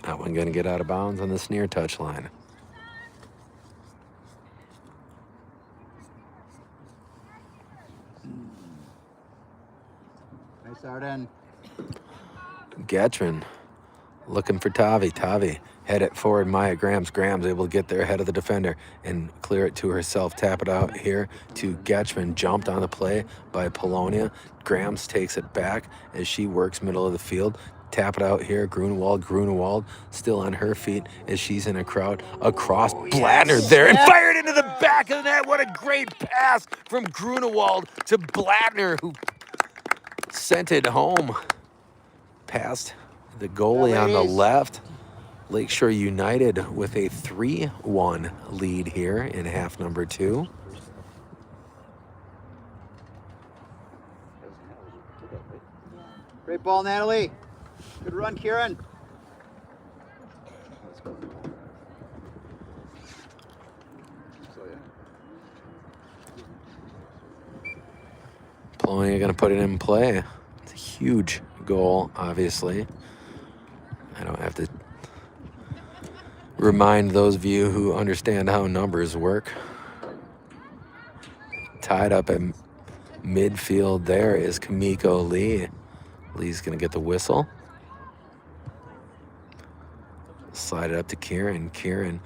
That one going to get out of bounds on this near touchline. Nice Arden. Getchman looking for Tavi. Tavi head it forward. Maya Grams. Grams able to get there ahead of the defender and clear it to herself. Tap it out here to Getchman. Jumped on the play by Polonia. Grams takes it back as she works middle of the field. Tap it out here. Grunewald still on her feet as she's in a crowd. Across Blattner there and fired into the back of the net. What a great pass from Grunewald to Blattner, who sent it home past the goalie on the left. Lakeshore United with a 3-1 lead here in half number 2. Great ball, Natalie. Good run, Kieran. Polonia going to put it in play. It's a huge goal, obviously. I don't have to remind those of you who understand how numbers work. Tied up at midfield there is Kamiko Lee. Lee's going to get the whistle. Slide it up to Kieran. Kieran,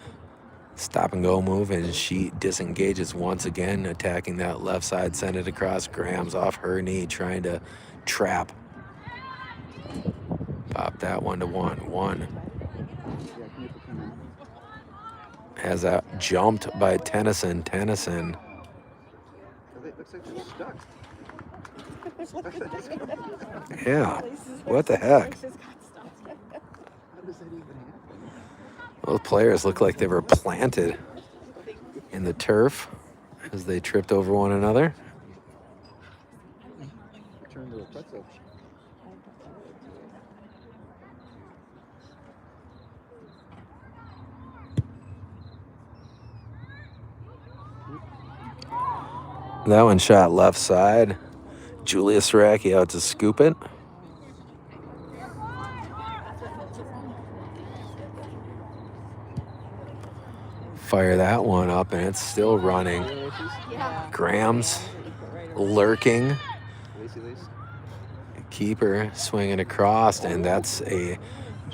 stop and go move, and she disengages once again, attacking that left side, send it across. Grams off her knee, trying to trap. Pop that 1-1. Has that jumped by Tennyson. Tennyson. Looks like they're stuck. Yeah. What the heck? Those players look like they were planted in the turf as they tripped over one another. Turn to a pretzel. That one shot left side. Julia Saraki out to scoop it. Fire that one up, and it's still running. Graham's lurking. Keeper swinging across, and that's a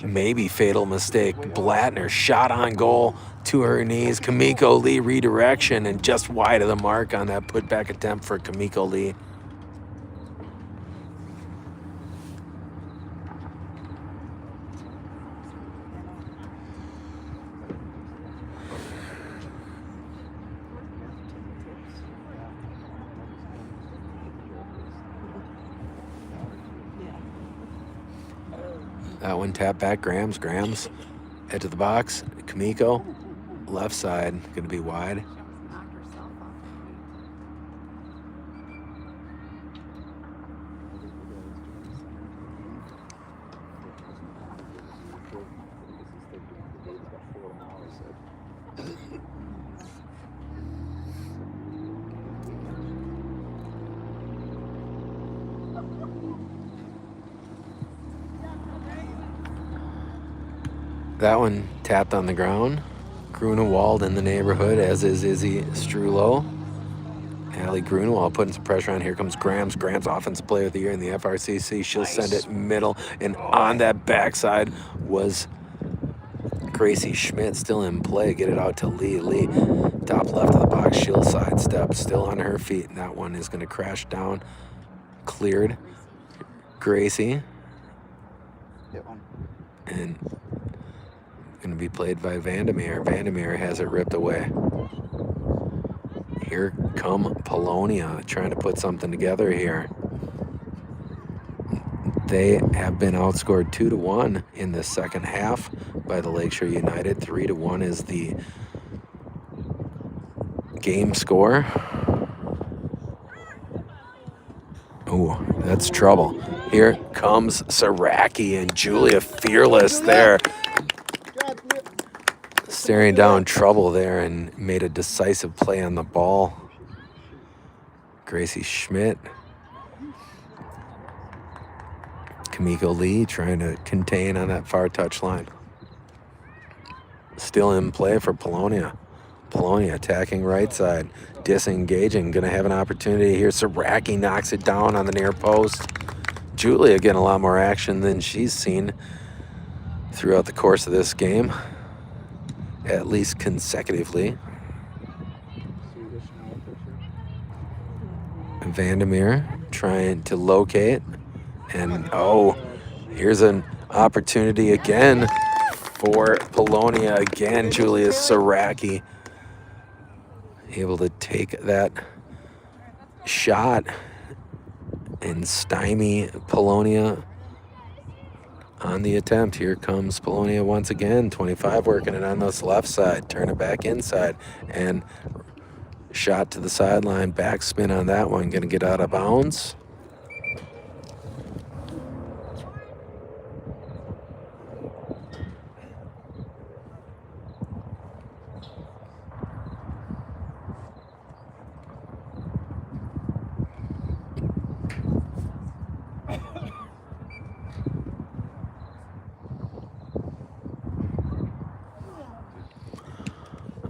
maybe fatal mistake. Blattner shot on goal to her knees. Kamiko Lee redirection, and just wide of the mark on that putback attempt for Kamiko Lee. That one tap back, Grams, edge of the box, Kamiko, left side, gonna be wide. Knocked herself off the feet. That one tapped on the ground. Grunewald in the neighborhood, as is Izzy Strulo. Allie Grunewald putting some pressure on. Here comes Grams. Grams Offensive Player of the Year in the FRCC. She'll send it middle, and on that backside was Gracie Schmidt still in play. Get it out to Lee. Lee, top left of the box. She'll sidestep, still on her feet. And that one is going to crash down. Cleared. Gracie. Hit one. And going to be played by Vandermeer. Vandermeer has it ripped away. Here come Polonia trying to put something together here. They have been outscored 2-1 in the second half by the Lakeshore United. 3-1 is the game score. Oh, that's trouble. Here comes Saraki and Julia Fearless there. Staring down trouble there and made a decisive play on the ball. Gracie Schmidt. Kamiko Lee trying to contain on that far touchline. Still in play for Polonia. Polonia attacking right side. Disengaging. Going to have an opportunity here. Saraki knocks it down on the near post. Julia getting a lot more action than she's seen throughout the course of this game. At least consecutively. Vandermeer trying to locate. And oh, here's an opportunity again for Polonia. Again, Julia Saraki able to take that shot and stymie Polonia on the attempt. Here comes Polonia once again. 25 working it on this left side. Turn it back inside. And shot to the sideline. Backspin on that one. Going to get out of bounds.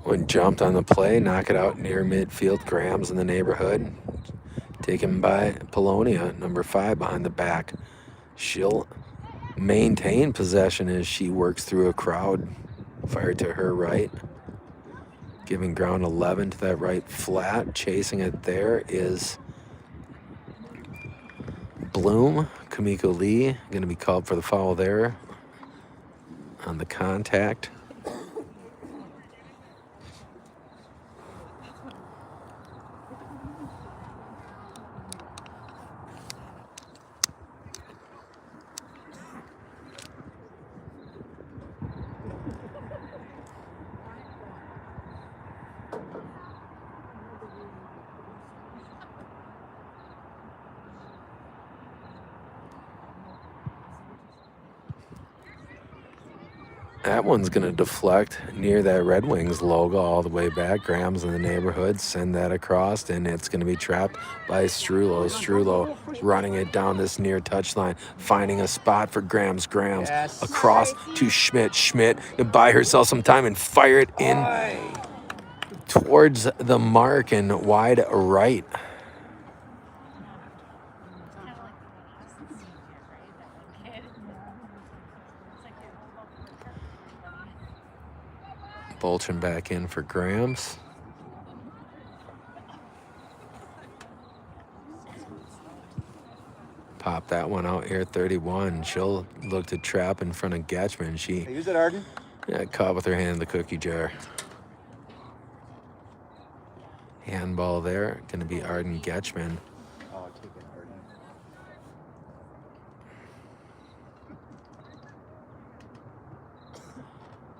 One jumped on the play, knock it out near midfield. Graham's in the neighborhood. Taken by Polonia, number 5 behind the back. She'll maintain possession as she works through a crowd. Fired to her right. Giving ground 11 to that right flat. Chasing it there is Bloom. Kamiko Lee going to be called for the foul there on the contact. That one's going to deflect near that Red Wings logo all the way back. Graham's in the neighborhood. Send that across, and it's going to be trapped by Strulo. Strulo running it down this near touchline, finding a spot for Grams. Grams Yes. across to Schmidt. Schmidt to buy herself some time and fire it in towards the mark and wide right. Bolchin back in for Grams. Pop that one out here, 31. She'll look to trap in front of Getchman. She Use it, Arden. caught with her hand in the cookie jar. Handball there, going to be Arden Getchman. Oh, take it, Arden.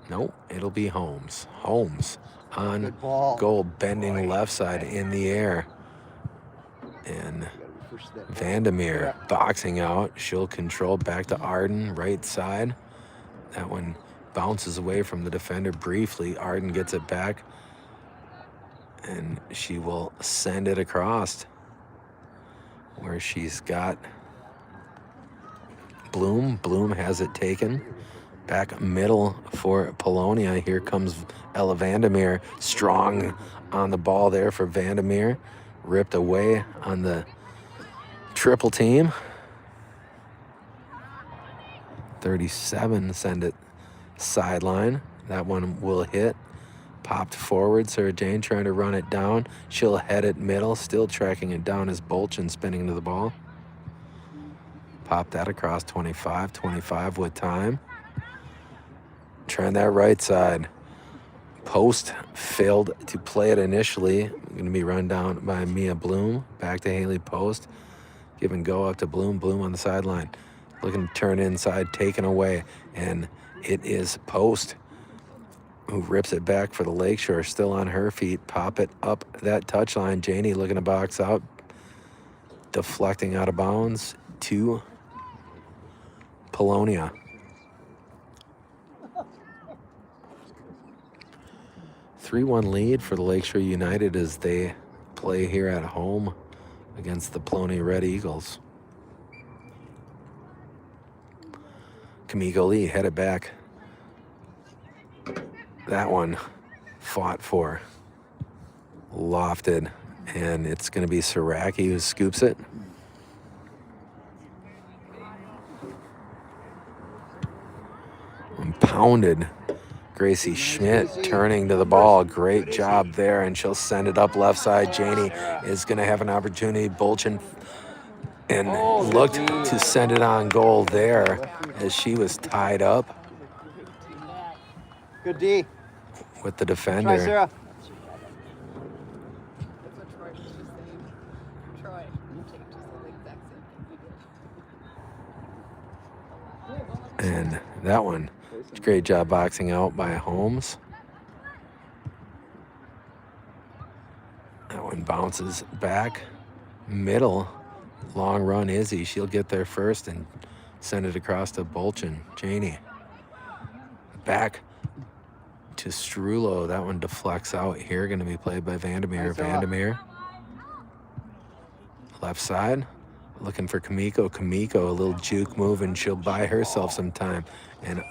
Nope, it'll be Holmes. Holmes on Good ball. goal, bending left side in the air. And Vandermeer boxing out. She'll control back to Arden, right side. That one bounces away from the defender briefly. Arden gets it back, and she will send it across where she's got Bloom. Bloom has it taken. Back middle for Polonia. Here comes Ella Vandermeer. Strong on the ball there for Vandermeer. Ripped away on the triple team. 37, send it sideline. That one will hit. Popped forward. Sarah Jane trying to run it down. She'll head it middle. Still tracking it down as Bolchin spinning to the ball. Pop that across 25. 25 with time. Trying that right side. Post failed to play it initially. Going to be run down by Mia Bloom. Back to Haley Post. Give and go up to Bloom. Bloom on the sideline. Looking to turn inside, taken away. And it is Post who rips it back for the Lakeshore. Still on her feet. Pop it up that touchline. Janie looking to box out. Deflecting out of bounds to Polonia. 3-1 lead for the Lakeshore United as they play here at home against the Polonia Red Eagles. Kamiko Lee headed back. That one fought for. Lofted. And it's going to be Saraki who scoops it. And pounded. Gracie Schmidt turning to the ball. Great job there, and she'll send it up left side. Janie is going to have an opportunity. Bolchin and looked to send it on goal there as she was tied up Good D. with the Try, defender. Sarah. That's what Troy was just saying. Troy, you take just the exact same thing you did. And that one, great job boxing out by Holmes. That one bounces back. Middle. Long run, Izzy. She'll get there first and send it across to Bolchin. Janie. Back to Strulo. That one deflects out here. Going to be played by Vandermeer. Vandermeer. Left side. Looking for Kamiko. Kamiko, a little juke move, and she'll buy herself some time. And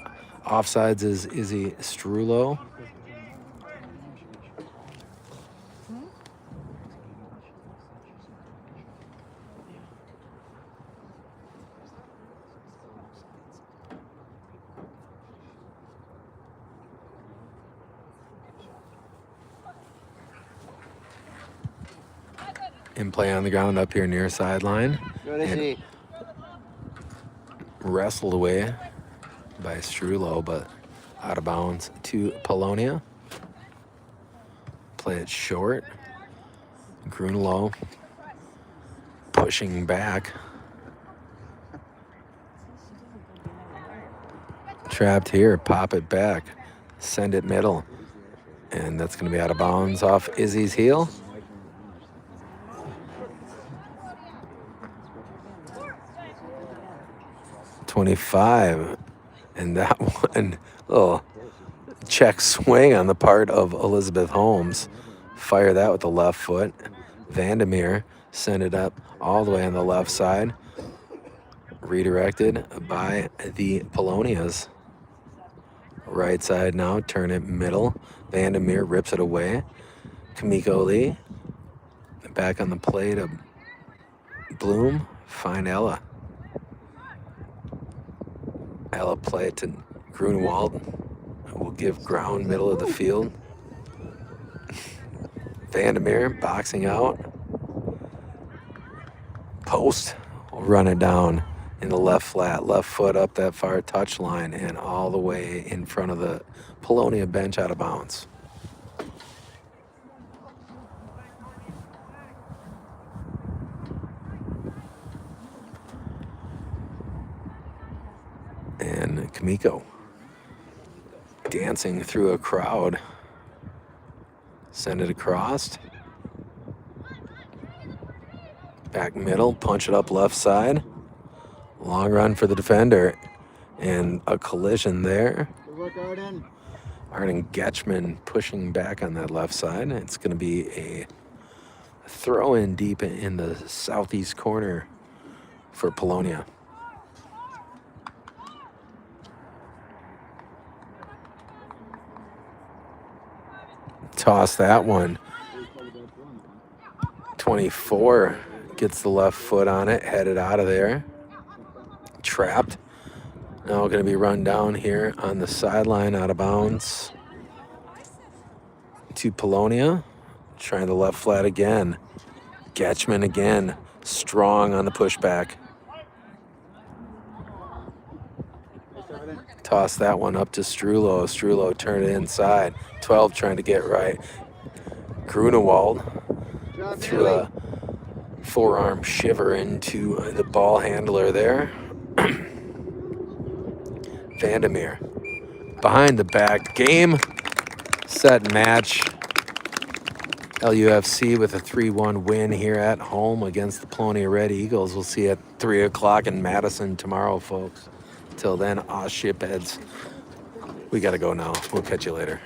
offsides is Izzy Strulo. In play on the ground up here near sideline. Good Izzy. Wrestled away by Strulo, but out of bounds to Polonia. Play it short. Grunlow pushing back. Trapped here, pop it back. Send it middle. And that's going to be out of bounds off Izzy's heel. .25. And that one, little check swing on the part of Elizabeth Holmes. Fire that with the left foot. Vandermeer sent it up all the way on the left side. Redirected by the Polonias. Right side now, turn it middle. Vandermeer rips it away. Kamiko Lee. Back on the plate of Bloom. Find Ella. Ella play it to Grunewald. Will give ground middle of the field. Vandermeer boxing out. Post will run it down in the left flat. Left foot up that far touch line and all the way in front of the Polonia bench out of bounds. And Kamiko dancing through a crowd. Send it across. Back middle, punch it up left side. Long run for the defender. And a collision there. Good work, Arden. Arden Getchman pushing back on that left side. It's going to be a throw in deep in the southeast corner for Polonia. Toss that one. 24 gets the left foot on it, headed out of there. Trapped. Now going to be run down here on the sideline out of bounds to Polonia. Trying the left flat again. Getchman again. Strong on the pushback. Toss that one up to Strulo. Strulo turned it inside. 12 trying to get right. Grunewald threw a forearm shiver into the ball handler there. Vandermeer behind the back. Game, set, match. LUFC with a 3-1 win here at home against the Polonia Red Eagles. We'll see you at 3 o'clock in Madison tomorrow, folks. Till then, shipheads. We got to go now. We'll catch you later.